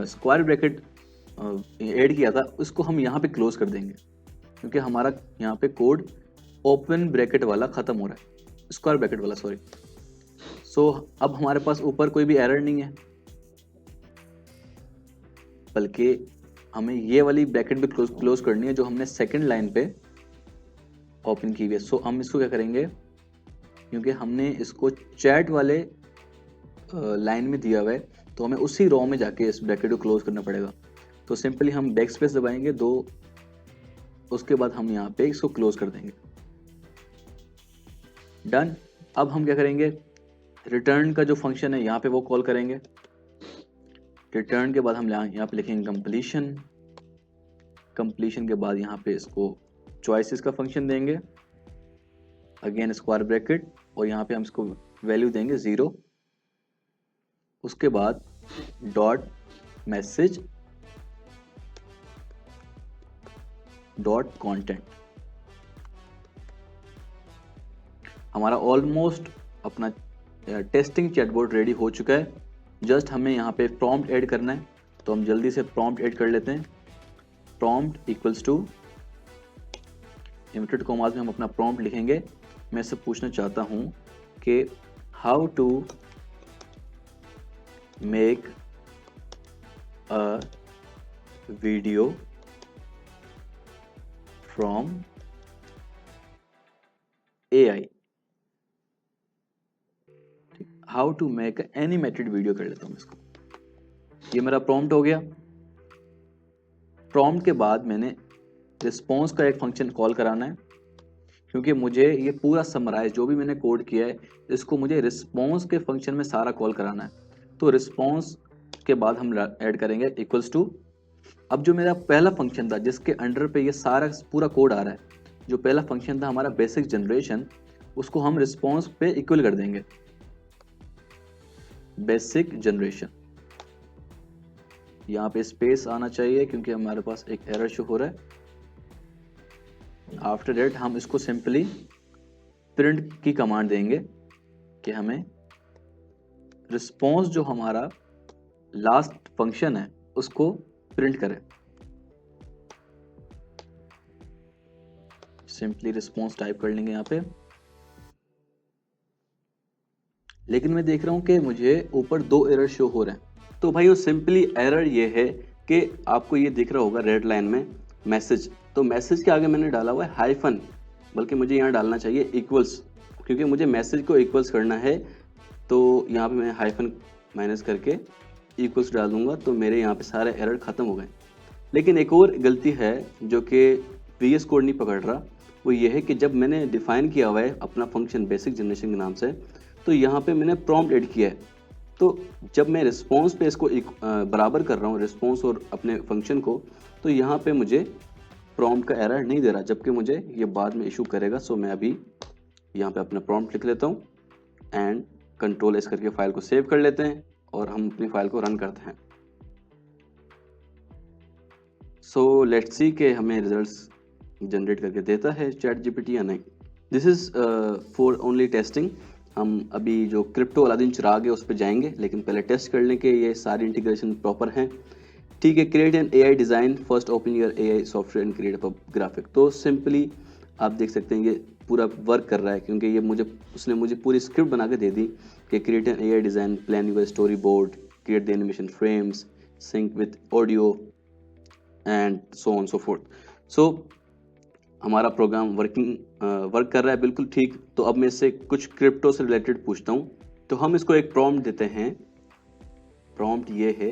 स्क्वायर ब्रैकेट ऐड किया था उसको हम यहाँ पे क्लोज कर देंगे क्योंकि हमारा यहाँ पे कोड ओपन ब्रैकेट वाला ख़त्म हो रहा है, स्क्वायर ब्रैकेट वाला सॉरी। सो अब हमारे पास ऊपर कोई भी एरर नहीं है, बल्कि हमें ये वाली ब्रैकेट भी क्लोज करनी है जो हमने सेकंड लाइन पे ओपन की हुई है। सो हम इसको क्या करेंगे, क्योंकि हमने इसको चैट वाले लाइन में दिया हुआ है तो हमें उसी रो में जाके इस ब्रैकेट को क्लोज करना पड़ेगा। तो सिंपली हम बैक स्पेस दबाएंगे दो, उसके बाद हम यहाँ पे इसको क्लोज कर देंगे, डन। अब हम क्या करेंगे, रिटर्न का जो फंक्शन है यहाँ पे वो कॉल करेंगे। रिटर्न के बाद हम यहाँ पे लिखेंगे कंप्लीशन, कंप्लीशन के बाद यहाँ पे इसको चॉइसेस का फंक्शन देंगे, अगेन स्क्वायर ब्रैकेट और यहाँ पे हम इसको वैल्यू देंगे 0, उसके बाद डॉट मैसेज डॉट कंटेंट। हमारा ऑलमोस्ट अपना टेस्टिंग चैटबॉट रेडी हो चुका है, जस्ट हमें यहाँ पे प्रॉम्प्ट ऐड करना है। तो हम जल्दी से प्रॉम्प्ट ऐड कर लेते हैं। Prompt equals to inverted commas में हम अपना प्रॉम्प्ट लिखेंगे। मैं इससे पूछना चाहता हूँ कि how to make a video from AI, how to make animated video कर लेता हूँ इसको। ये मेरा प्रॉम्प्ट हो गया। प्रॉम्प्ट के बाद मैंने रिस्पॉन्स का एक फंक्शन कॉल कराना है क्योंकि मुझे ये पूरा समराइज जो भी मैंने कोड किया है इसको मुझे रिस्पॉन्स के फंक्शन में सारा कॉल कराना है। तो रिस्पॉन्स के बाद हम ऐड करेंगे इक्वल्स टू, अब जो मेरा पहला फंक्शन था जिसके अंडर पे ये सारा पूरा कोड आ रहा है, जो पहला फंक्शन था हमारा बेसिक जनरेशन, उसको हम रिस्पॉन्स पे इक्वल कर देंगे, बेसिक जनरेशन। यहाँ पे स्पेस आना चाहिए क्योंकि हमारे पास एक एरर शो हो रहा है। आफ्टर दैट हम इसको सिंपली प्रिंट की कमांड देंगे कि हमें रिस्पॉन्स जो हमारा लास्ट फंक्शन है उसको प्रिंट करें। सिंपली रिस्पॉन्स टाइप कर लेंगे यहाँ पे, लेकिन मैं देख रहा हूँ कि मुझे ऊपर 2 एरर शो हो रहे हैं। तो भाई सिंपली एरर ये है कि आपको ये दिख रहा होगा रेड लाइन में मैसेज, तो मैसेज के आगे मैंने डाला हुआ है हाइफन, बल्कि मुझे यहाँ डालना चाहिए इक्वल्स, क्योंकि मुझे मैसेज को इक्वल्स करना है। तो यहाँ पे मैं हाइफन माइनस करके इक्वल्स डाल दूंगा, तो मेरे यहाँ पे सारे एरर खत्म हो गए। लेकिन एक और गलती है जो कि VS कोड नहीं पकड़ रहा, वो ये है कि जब मैंने डिफाइन किया हुआ है अपना फंक्शन बेसिक जनरेशन के नाम से, तो यहाँ पे मैंने प्रॉम्प्ट ऐड किया है। तो जब मैं रिस्पॉन्स पे इसको बराबर कर रहा हूँ, रिस्पॉन्स और अपने फंक्शन को, तो यहाँ पे मुझे प्रॉम्प्ट का एरर नहीं दे रहा, जबकि मुझे ये बाद में इशू करेगा। सो मैं अभी यहाँ पे अपना प्रॉम्प्ट लिख लेता हूँ एंड कंट्रोल एस करके फाइल को सेव कर लेते हैं और हम अपनी फाइल को रन करते हैं। सो लेट्स सी कि हमें रिजल्ट्स जनरेट करके देता है ChatGPT या नहीं। This is for only testing. हम अभी जो क्रिप्टो अलादीन चिराग है उस पर जाएंगे, लेकिन पहले टेस्ट कर लें कि ये सारी इंटीग्रेशन प्रॉपर हैं। ठीक है, create an AI design, first open your AI software and create a graphic. तो सिंपली आप देख सकते हैं ये पूरा वर्क कर रहा है, क्योंकि ये उसने मुझे पूरी स्क्रिप्ट बना के दे दी कि create an AI design, plan your story board, create the animation frames, sync with audio and so on so forth. सो हमारा प्रोग्राम वर्क कर रहा है बिल्कुल ठीक। तो अब मैं इससे कुछ क्रिप्टो से रिलेटेड पूछता हूँ। तो हम इसको एक प्रॉम्प्ट देते हैं। प्रॉम्प्ट ये है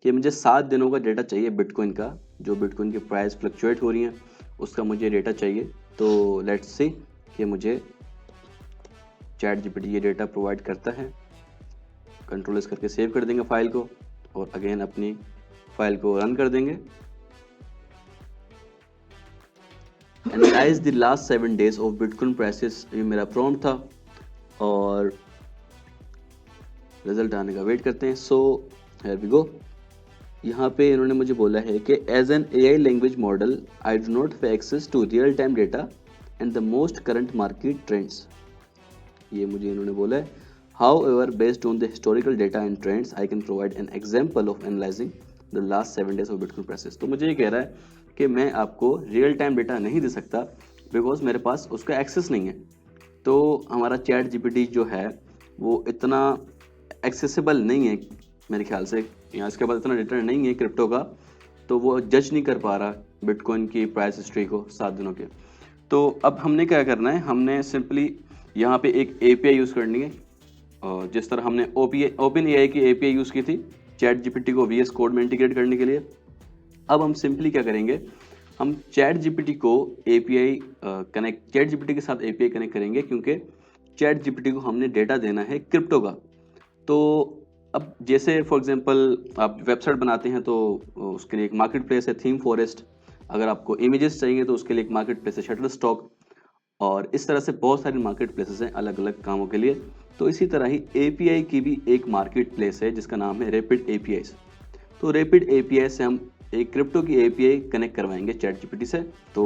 कि मुझे 7 दिनों का डेटा चाहिए बिटकॉइन का, जो बिटकॉइन की प्राइस फ्लक्चुएट हो रही है उसका मुझे डेटा चाहिए। तो लेट्स से कि मुझे ChatGPT ये डेटा प्रोवाइड करता है। कंट्रोल एस करके सेव कर देंगे फाइल को और अगेन अपनी फाइल को रन कर देंगे। Analyse the last 7 days of bitcoin prices, ये मेरा प्रॉम्प्ट था और रिजल्ट आने का वेट करते हैं। So here we go. यहाँ पे इन्होंने मुझे बोला है कि as an AI language model I do not have access to real time data and the most current market trends, ये मुझे इन्होंने बोला है। However based on the historical data and trends I can provide an example of analysing the last 7 days of bitcoin prices. तो मुझे ये कह रहा है कि मैं आपको रियल टाइम डेटा नहीं दे सकता बिकॉज मेरे पास उसका एक्सेस नहीं है। तो हमारा ChatGPT जो है वो इतना एक्सेसिबल नहीं है मेरे ख्याल से, यहाँ इसके बाद इतना डेटा नहीं है क्रिप्टो का, तो वो जज नहीं कर पा रहा बिटकॉइन की प्राइस हिस्ट्री को 7 दिनों के। तो अब हमने क्या करना है, हमने सिंपली यहाँ पे एक API यूज़ करनी है, और जिस तरह हमने OpenAI की API यूज़ की थी ChatGPT को VS कोड में इंटीग्रेट करने के लिए। अब हम सिंपली क्या करेंगे, हम ChatGPT को ChatGPT के साथ API कनेक्ट करेंगे, क्योंकि ChatGPT को हमने डेटा देना है क्रिप्टो का। तो अब जैसे फॉर एग्जांपल आप वेबसाइट बनाते हैं तो उसके लिए एक मार्केट प्लेस है थीम फॉरेस्ट, अगर आपको इमेजेस चाहिए तो उसके लिए एक मार्केट प्लेस है शटरस्टॉक, और इस तरह से बहुत सारी मार्केट प्लेसेस हैं अलग अलग कामों के लिए। तो इसी तरह ही API की भी एक मार्केट प्लेस है जिसका नाम है रैपिड APIs। तो रैपिड API से हम एक क्रिप्टो की API कनेक्ट करवाएंगे ChatGPT से। तो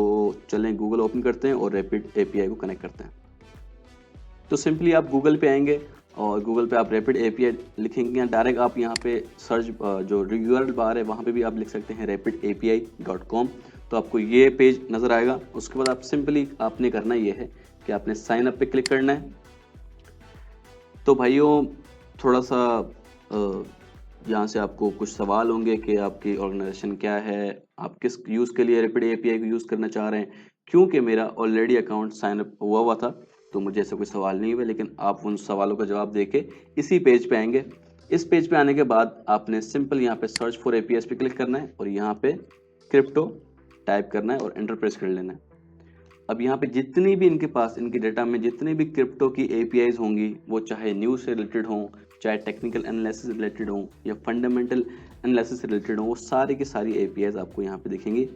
चलें गूगल ओपन करते हैं और रैपिड API को कनेक्ट करते हैं। तो सिंपली आप गूगल पे आएंगे और गूगल पे आप रैपिड API लिखेंगे, या डायरेक्ट आप यहाँ पे सर्च जो URL बार है वहाँ पे भी आप लिख सकते हैं rapidapi.com। तो आपको ये पेज नज़र आएगा। उसके बाद आप सिंपली आपने करना ये है कि आपने साइन अप पे क्लिक करना है। तो भाइयों थोड़ा सा यहाँ से आपको कुछ सवाल होंगे कि आपकी ऑर्गेनाइजेशन क्या है, आप किस यूज़ के लिए रैपिड API को यूज़ करना चाह रहे हैं। क्योंकि मेरा ऑलरेडी अकाउंट साइन अप हुआ था तो मुझे ऐसा कोई सवाल नहीं हुआ, लेकिन आप उन सवालों का जवाब देके इसी पेज पे आएंगे। इस पेज पे आने के बाद आपने सिंपल यहाँ पे सर्च फॉर APIs पे क्लिक करना है और यहाँ पे क्रिप्टो टाइप करना है और एंटर प्रेस कर लेना है। अब यहाँ पे जितनी भी इनके पास इनके डेटा में जितनी भी क्रिप्टो की APIs होंगी, वो चाहे न्यूज़ से रिलेटेड हों, चाहे टेक्निकल एनालिसिस रिलेटेड हों या फंडामेंटल एनालिसिस से रिलेटेड हों, वो सारी की सारी APIs आपको यहाँ पे दिखेंगी।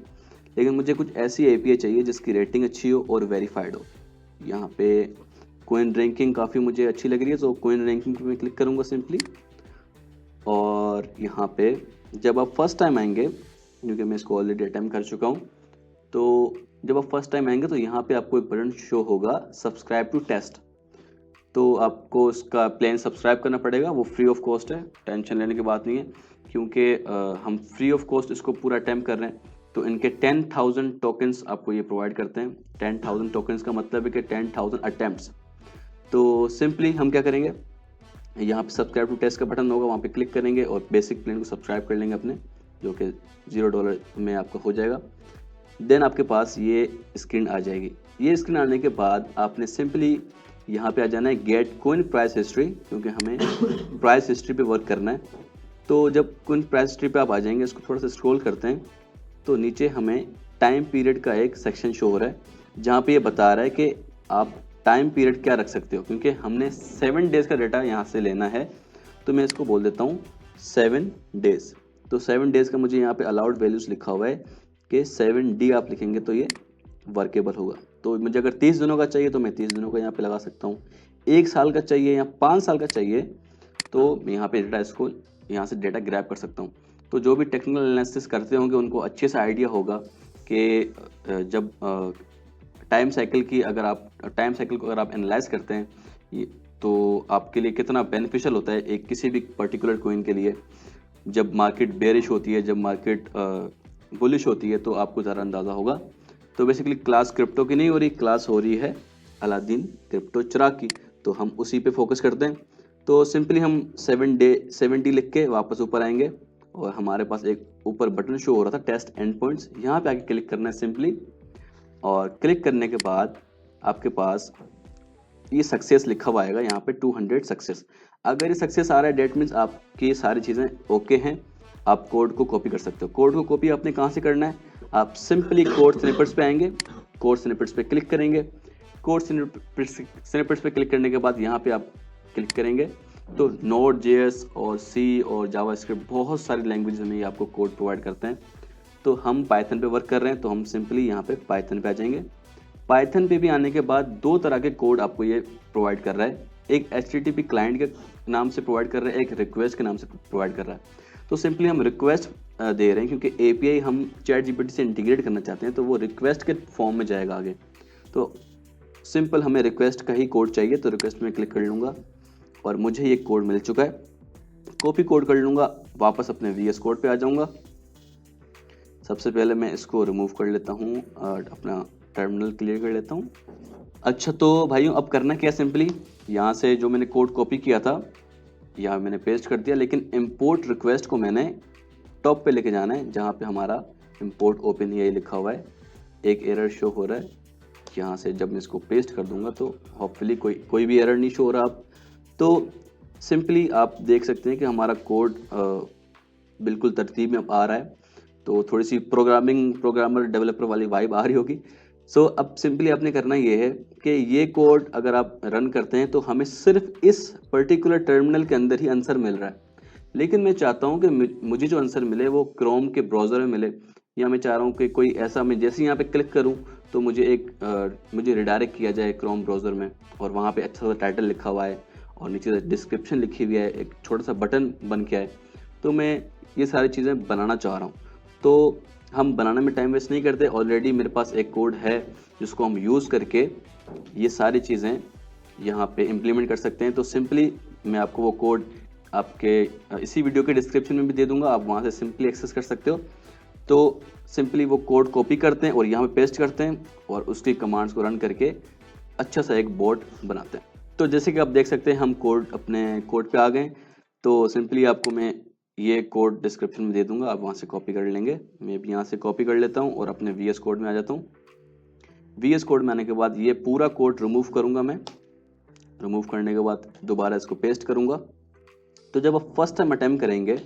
लेकिन मुझे कुछ ऐसी API चाहिए जिसकी रेटिंग अच्छी हो और वेरीफाइड हो। यहाँ पे कोइन रैंकिंग काफ़ी मुझे अच्छी लग रही है, तो कोइन रैंकिंग पे मैं क्लिक करूँगा सिंपली। और यहाँ पे जब आप फर्स्ट टाइम आएंगे, क्योंकि मैं इसको ऑलरेडी अटेम्प्ट कर चुका हूँ, तो जब आप फर्स्ट टाइम आएंगे तो यहाँ पे आपको एक बटन शो होगा सब्सक्राइब टू टेस्ट। तो आपको उसका प्लान सब्सक्राइब करना पड़ेगा, वो फ्री ऑफ कॉस्ट है, टेंशन लेने की बात नहीं है, क्योंकि हम फ्री ऑफ कॉस्ट इसको पूरा अटेम्प्ट कर रहे हैं। तो इनके 10,000 टोकन्स आपको ये प्रोवाइड करते हैं। 10,000 टोकन्स का मतलब है कि 10,000 अटेम्प्ट्स। तो सिंपली हम क्या करेंगे, यहाँ पे सब्सक्राइब टू टेस्ट का बटन होगा, वहाँ पे क्लिक करेंगे और बेसिक प्लान को सब्सक्राइब कर लेंगे अपने, जो कि $0 में आपका हो जाएगा। देन आपके पास ये स्क्रीन आ जाएगी। ये स्क्रीन आने के बाद आपने सिंपली यहाँ पे आ जाना है गेट कोइन प्राइस हिस्ट्री, क्योंकि हमें प्राइस हिस्ट्री पे वर्क करना है। तो जब कोइन प्राइस हिस्ट्री पे आप आ जाएंगे, इसको थोड़ा सा स्क्रॉल करते हैं तो नीचे हमें टाइम पीरियड का एक सेक्शन शो हो रहा है, जहाँ पे ये बता रहा है कि आप टाइम पीरियड क्या रख सकते हो। क्योंकि हमने 7 डेज़ का डाटा यहाँ से लेना है, तो मैं इसको बोल देता हूँ 7 डेज़। तो 7 डेज़ का मुझे यहाँ पे अलाउड वैल्यूज़ लिखा हुआ है कि 7D आप लिखेंगे तो ये वर्केबल होगा। तो मुझे अगर 30 दिनों का चाहिए तो मैं 30 दिनों का यहाँ पे लगा सकता हूँ। 1 साल का चाहिए या 5 साल का चाहिए तो मैं यहाँ पे डेटा इसको यहाँ से डेटा ग्रैब कर सकता हूँ। तो जो भी टेक्निकल एनालिसिस करते होंगे उनको अच्छे से आइडिया होगा कि जब टाइम साइकिल को अगर आप एनालाइज करते हैं तो आपके लिए कितना बेनिफिशियल होता है एक किसी भी पर्टिकुलर कॉइन के लिए। जब मार्केट बेरिश होती है, जब मार्केट बुलिश होती है, तो आपको ज़रा अंदाज़ा होगा। तो बेसिकली क्लास क्रिप्टो की नहीं हो रही, क्लास हो रही है अलादीन क्रिप्टो चिराग की, तो हम उसी पे फोकस करते हैं। तो सिंपली हम 7D लिख के वापस ऊपर आएंगे और हमारे पास एक ऊपर बटन शो हो रहा था टेस्ट एंड पॉइंट्स, यहाँ पे आके क्लिक करना है सिंपली। और क्लिक करने के बाद आपके पास ये सक्सेस लिखा हुआ आएगा यहाँ पे 200 सक्सेस। अगर ये सक्सेस आ रहा है डेट मीन्स आपकी सारी चीज़ें ओके हैं, आप कोड को कॉपी कर सकते हो। कोड को कॉपी आपने कहाँ से करना है, आप सिंपली कोड स्निपेट्स पे आएंगे, कोड स्निपेट्स पे क्लिक करेंगे। कोड स्निपेट्स पे क्लिक करने के बाद यहाँ पे आप क्लिक करेंगे तो Node.js और C और जावास्क्रिप्ट बहुत सारी लैंग्वेज में ये आपको कोड प्रोवाइड करते हैं। तो हम पाइथन पे वर्क कर रहे हैं, तो हम सिंपली यहाँ पे पाइथन पे आ जाएंगे। पाइथन पे भी आने के बाद 2 तरह के कोड आपको ये प्रोवाइड कर रहा है, एक HTTP क्लाइंट के नाम से प्रोवाइड कर रहा है, एक रिक्वेस्ट के नाम से प्रोवाइड कर रहा है। तो सिंपली हम रिक्वेस्ट दे रहे हैं क्योंकि API हम ChatGPT से इंटीग्रेट करना चाहते हैं, तो वो रिक्वेस्ट के फॉर्म में जाएगा आगे। तो सिंपल हमें रिक्वेस्ट का ही कोड चाहिए, तो रिक्वेस्ट में क्लिक कर लूँगा और मुझे ये कोड मिल चुका है। कॉपी कोड कर लूँगा, वापस अपने VS कोड पे आ जाऊँगा। सबसे पहले मैं इसको रिमूव कर लेता हूँ और अपना टर्मिनल क्लियर कर लेता हूँ। अच्छा तो भाइयों अब करना क्या, सिंपली यहाँ से जो मैंने कोड कॉपी किया था यहाँ मैंने पेस्ट कर दिया, लेकिन इम्पोर्ट रिक्वेस्ट को मैंने टॉप पे लेके जाना है, जहाँ पे हमारा इम्पोर्ट ओपन ये लिखा हुआ है। एक एरर शो हो रहा है यहाँ से, जब मैं इसको पेस्ट कर दूंगा तो होपफुली कोई भी एरर नहीं शो हो रहा। आप तो सिंपली आप देख सकते हैं कि हमारा कोड बिल्कुल तरतीब में आ रहा है। तो थोड़ी सी प्रोग्रामर डेवलपर वाली वाइब आ रही होगी। सो अब सिंपली आपने करना ये है कि ये कोड अगर आप रन करते हैं तो हमें सिर्फ इस पर्टिकुलर टर्मिनल के अंदर ही आंसर मिल रहा है, लेकिन मैं चाहता हूँ कि मुझे जो आंसर मिले वो क्रोम के ब्राउज़र में मिले, या मैं चाह रहा हूँ कि कोई ऐसा, मैं जैसे यहाँ पे क्लिक करूँ तो मुझे रिडायरेक्ट किया जाए क्रोम ब्राउज़र में, और वहाँ पे अच्छा सा टाइटल लिखा हुआ है और नीचे डिस्क्रिप्शन लिखी हुई है, एक छोटा सा बटन बन के आए। तो मैं ये सारी चीज़ें बनाना चाह रहा हूँ। तो हम बनाने में टाइम वेस्ट नहीं करते, ऑलरेडी मेरे पास एक कोड है जिसको हम यूज़ करके ये सारी चीज़ें यहाँ पे इम्प्लीमेंट कर सकते हैं। तो सिंपली मैं आपको वो कोड आपके इसी वीडियो के डिस्क्रिप्शन में भी दे दूंगा, आप वहाँ से सिंपली एक्सेस कर सकते हो। तो सिंपली वो कोड कॉपी करते हैं और यहाँ पे पेस्ट करते हैं और उसकी कमांड्स को रन करके अच्छा सा एक बोर्ड बनाते हैं। तो जैसे कि आप देख सकते हैं हम अपने कोड पे आ गए। तो सिंपली आपको मैं ये कोड डिस्क्रिप्शन में दे दूंगा, आप वहाँ से कॉपी कर लेंगे। मैं भी यहाँ से कॉपी कर लेता हूँ और अपने VS कोड में आ जाता हूँ। VS कोड में आने के बाद ये पूरा कोड रिमूव करूँगा मैं। रिमूव करने के बाद दोबारा इसको पेस्ट करूँगा। तो जब आप फर्स्ट टाइम अटेम्प्ट करेंगे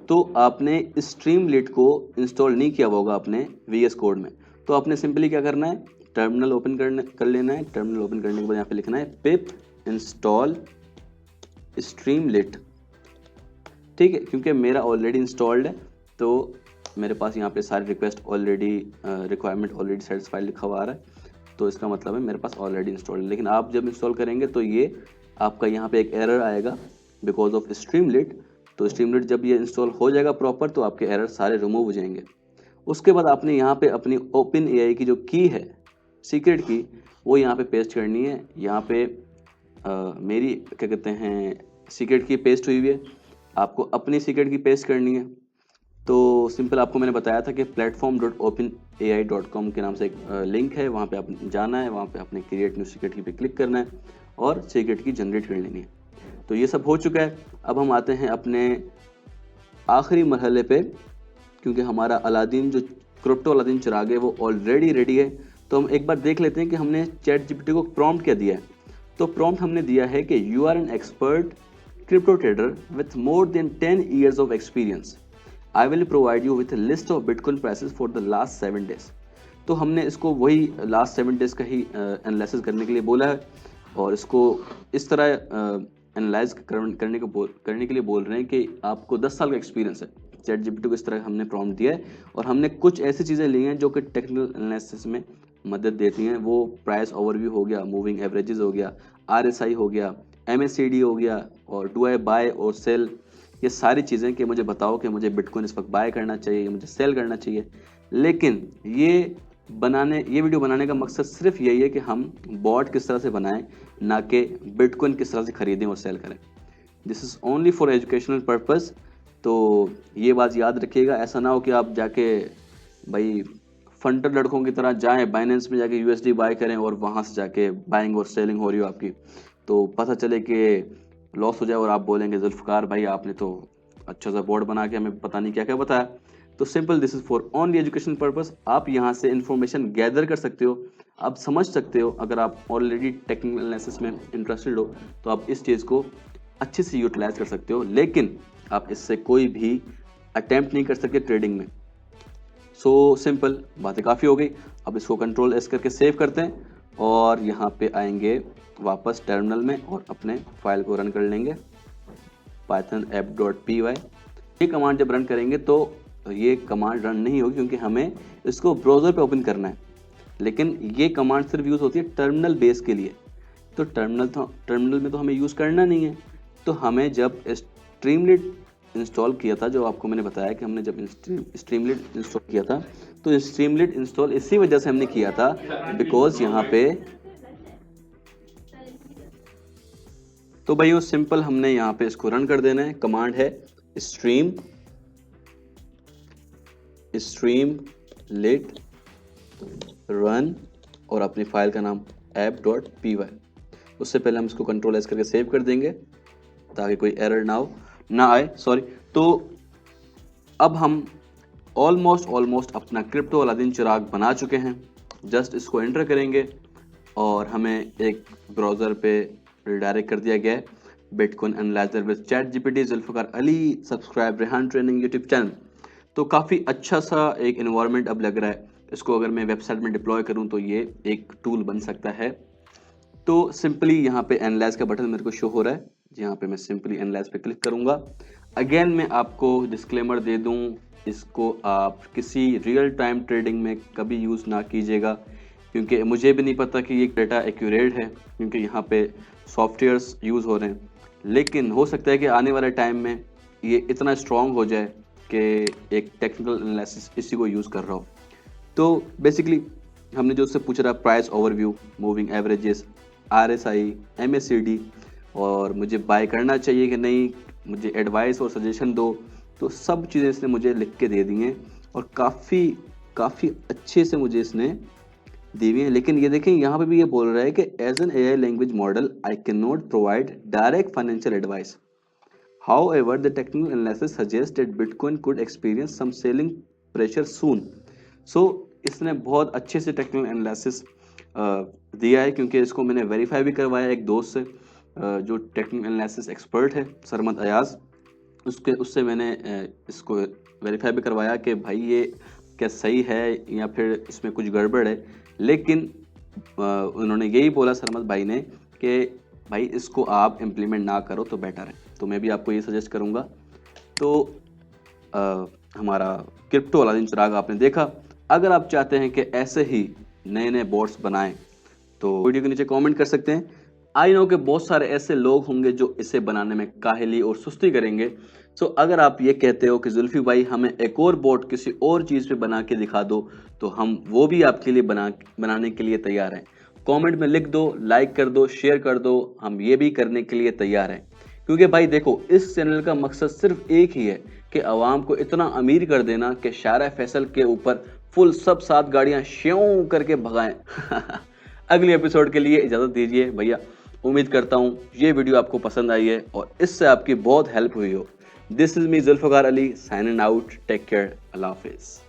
तो आपने स्ट्रीमलीट को इंस्टॉल नहीं किया होगा अपने VS कोड में। तो आपने सिंपली क्या करना है, टर्मिनल ओपन कर लेना है। टर्मिनल ओपन करने के बाद यहाँ पे लिखना है pip install streamlit, ठीक है, क्योंकि मेरा ऑलरेडी इंस्टॉल्ड है तो मेरे पास यहाँ पे सारी request already requirement already satisfied लिखा हुआ आ रहा है। तो इसका मतलब है मेरे पास ऑलरेडी इंस्टॉल है। लेकिन आप जब इंस्टॉल करेंगे तो ये आपका यहाँ पे एक एरर आएगा बिकॉज ऑफ स्ट्रीमलिट। तो स्ट्रीमलिट जब ये इंस्टॉल हो जाएगा प्रॉपर तो आपके एरर सारे रिमूव हो जाएंगे। उसके बाद आपने यहाँ पे अपनी ओपन एआई की जो की है, सीक्रेट की, वो यहाँ पे पेस्ट करनी है। यहाँ पे मेरी क्या कहते हैं सीक्रेट की पेस्ट हुई हुई है, आपको अपनी सीक्रेट की पेस्ट करनी है। तो सिंपल आपको मैंने बताया था कि platform.openai.com के नाम से एक लिंक है, वहाँ पे आप जाना है, वहाँ पे आपने क्रिएट न्यू सीक्रेट की पे क्लिक करना है और सीक्रेट की जनरेट कर लेनी है। तो ये सब हो चुका है। अब हम आते हैं अपने आखिरी मरहले पे, क्योंकि हमारा अलादीन जो क्रिप्टो अलादीन चिराग है वो ऑलरेडी रेडी है। तो हम एक बार देख लेते हैं कि हमने चैट जीपीटी को प्रॉम्प्ट क्या दिया है। तो प्रॉम्प्ट हमने दिया है कि you are an expert crypto trader with more than 10 years of experience. I will provide you with a list of Bitcoin prices for the last 7 days. तो हमने इसको वही लास्ट 7 days का ही एनालिसिस करने के लिए बोला है और इसको इस तरह एनालाइज करने के लिए बोल रहे हैं कि आपको 10 साल का एक्सपीरियंस है। चैट जीपीटी को इस तरह हमने प्रॉम्प्ट दिया है और हमने कुछ ऐसी चीज़ें ली हैं जो कि टेक्निकल एनालिसिस में मदद देती हैं। वो प्राइस ओवरव्यू हो गया, मूविंग एवरेजेस हो गया, RSI हो गया, MACD हो गया और डू आई बाय और सेल, ये सारी चीज़ें कि मुझे बताओ कि मुझे बिटकॉइन इस वक्त बाय करना चाहिए या मुझे सेल करना चाहिए। लेकिन ये वीडियो बनाने का मकसद सिर्फ यही है कि हम बॉट किस तरह से बनाएं, ना कि बिटकॉइन किस तरह से खरीदें और सेल करें। This is only for educational purpose. तो ये बात याद रखिएगा, ऐसा ना हो कि आप जाके भाई फंटर लड़कों की तरह जाएं बाइनेंस में जाके USD बाय करें और वहाँ से जाके बाइंग और सेलिंग हो रही हो आपकी, तो पता चले कि लॉस हो जाए और आप बोलेंगे जुल्फ़कार भाई आपने तो अच्छा सा बोर्ड बना के हमें पता नहीं क्या क्या बताया। तो simple this is for only education purpose. आप यहाँ से इंफॉर्मेशन गैदर कर सकते हो, आप समझ सकते हो। अगर आप ऑलरेडी टेक्निकल एनालिसिस में इंटरेस्टेड हो तो आप इस चीज़ को अच्छे से यूटिलाइज कर सकते हो, लेकिन आप इससे कोई भी अटैम्प्ट नहीं कर सकते ट्रेडिंग में। सो सिंपल बातें काफ़ी हो गई। अब इसको कंट्रोल एस करके सेव करते हैं और यहाँ पे आएंगे वापस टर्मिनल में और अपने फाइल को रन कर लेंगे python app.py। ये कमांड जब रन करेंगे तो ये कमांड रन नहीं होगी क्योंकि हमें इसको ब्राउज़र पे ओपन करना है, लेकिन ये कमांड सिर्फ यूज़ होती है टर्मिनल बेस के लिए। तो टर्मिनल में तो हमें यूज़ करना नहीं है। तो हमें जब स्ट्रीमलिट इंस्टॉल किया था, जो आपको मैंने बताया कि हमने जब स्ट्रीमलिट इंस्टॉल किया था, तो स्ट्रीमलिट इंस्टॉल इसी वजह से हमने किया था बिकॉज यहाँ पे तो भाई वो सिंपल हमने यहाँ पे इसको रन कर देना है। कमांड है स्ट्रीमलिट रन और अपनी फाइल का नाम app.py। उससे पहले हम इसको कंट्रोल एस करके सेव कर देंगे ताकि कोई एरर ना आए, सॉरी। तो अब हम ऑलमोस्ट अपना क्रिप्टो अलादीन चिराग बना चुके हैं। जस्ट इसको एंटर करेंगे और हमें एक ब्राउज़र पे रिडायरेक्ट कर दिया गया है, bitcoin analyser with chat GPT Zulfiqar Ali, subscribe Rehan training YouTube channel. तो काफ़ी अच्छा सा एक एनवायरनमेंट अब लग रहा है। इसको अगर मैं वेबसाइट में डिप्लॉय करूं तो ये एक टूल बन सकता है। तो सिंपली यहाँ पे एनालाइज का बटन मेरे को शो हो रहा है, यहाँ पे मैं सिंपली एनालाइज पे क्लिक करूंगा। अगेन मैं आपको डिस्क्लेमर दे दूं, इसको आप किसी रियल टाइम ट्रेडिंग में कभी यूज़ ना कीजिएगा, क्योंकि मुझे भी नहीं पता कि ये डेटा एक्यूरेट है, क्योंकि यहाँ पे सॉफ्टवेयर्स यूज़ हो रहे हैं। लेकिन हो सकता है कि आने वाले टाइम में ये इतना स्ट्रॉन्ग हो जाए कि एक टेक्निकल एनालिसिस इसी को यूज़ कर रहा हो। तो बेसिकली हमने जो उससे पूछ रहा price overview, moving averages, RSI, MACD और मुझे बाय करना चाहिए कि नहीं, मुझे एडवाइस और सजेशन दो। तो सब चीज़ें इसने मुझे लिख के दे दी हैं और काफ़ी अच्छे से मुझे इसने दी हुई हैं। लेकिन ये देखें यहाँ पे भी ये बोल रहा है कि as an AI language model I can not provide direct financial advice, however the technical analysis suggests that Bitcoin could experience some selling pressure soon। so इसने बहुत अच्छे से टेक्निकल एनालिसिस दिया है, क्योंकि इसको मैंने वेरीफाई भी करवाया एक दोस्त से जो टेक्निकल एनालिसिस एक्सपर्ट है, सरमद अयाज। उससे मैंने इसको वेरीफाई भी करवाया कि भाई ये क्या सही है या फिर इसमें कुछ गड़बड़ है। लेकिन उन्होंने यही बोला सरमद भाई ने कि भाई इसको आप इम्प्लीमेंट ना करो तो बेटर है। तो मैं भी आपको ये सजेस्ट करूँगा। तो हमारा क्रिप्टो अलादीन चिराग आपने देखा। अगर आप चाहते हैं कि ऐसे ही नए नए बोर्ड्स बनाएं तो वीडियो के नीचे कमेंट कर सकते हैं। आई नो कि बहुत सारे ऐसे लोग होंगे जो इसे बनाने में काहली और सुस्ती करेंगे। सो अगर आप ये कहते हो कि जुल्फी भाई हमें एक और बोट किसी और चीज़ पे बना के दिखा दो, तो हम वो भी आपके लिए बनाने के लिए तैयार हैं। कमेंट में लिख दो, लाइक कर दो, शेयर कर दो, हम ये भी करने के लिए तैयार हैं। क्योंकि भाई देखो, इस चैनल का मकसद सिर्फ एक ही है कि आवाम को इतना अमीर कर देना कि शारा फैसल के ऊपर फुल सब 7 गाड़ियां श्यों करके भगाएं। अगले एपिसोड के लिए इजाज़त दीजिए भैया। उम्मीद करता हूँ ये वीडियो आपको पसंद आई है और इससे आपकी बहुत हेल्प हुई हो। This is me Zulfikar Ali signing out. Take care. अल्लाह हाफिज़।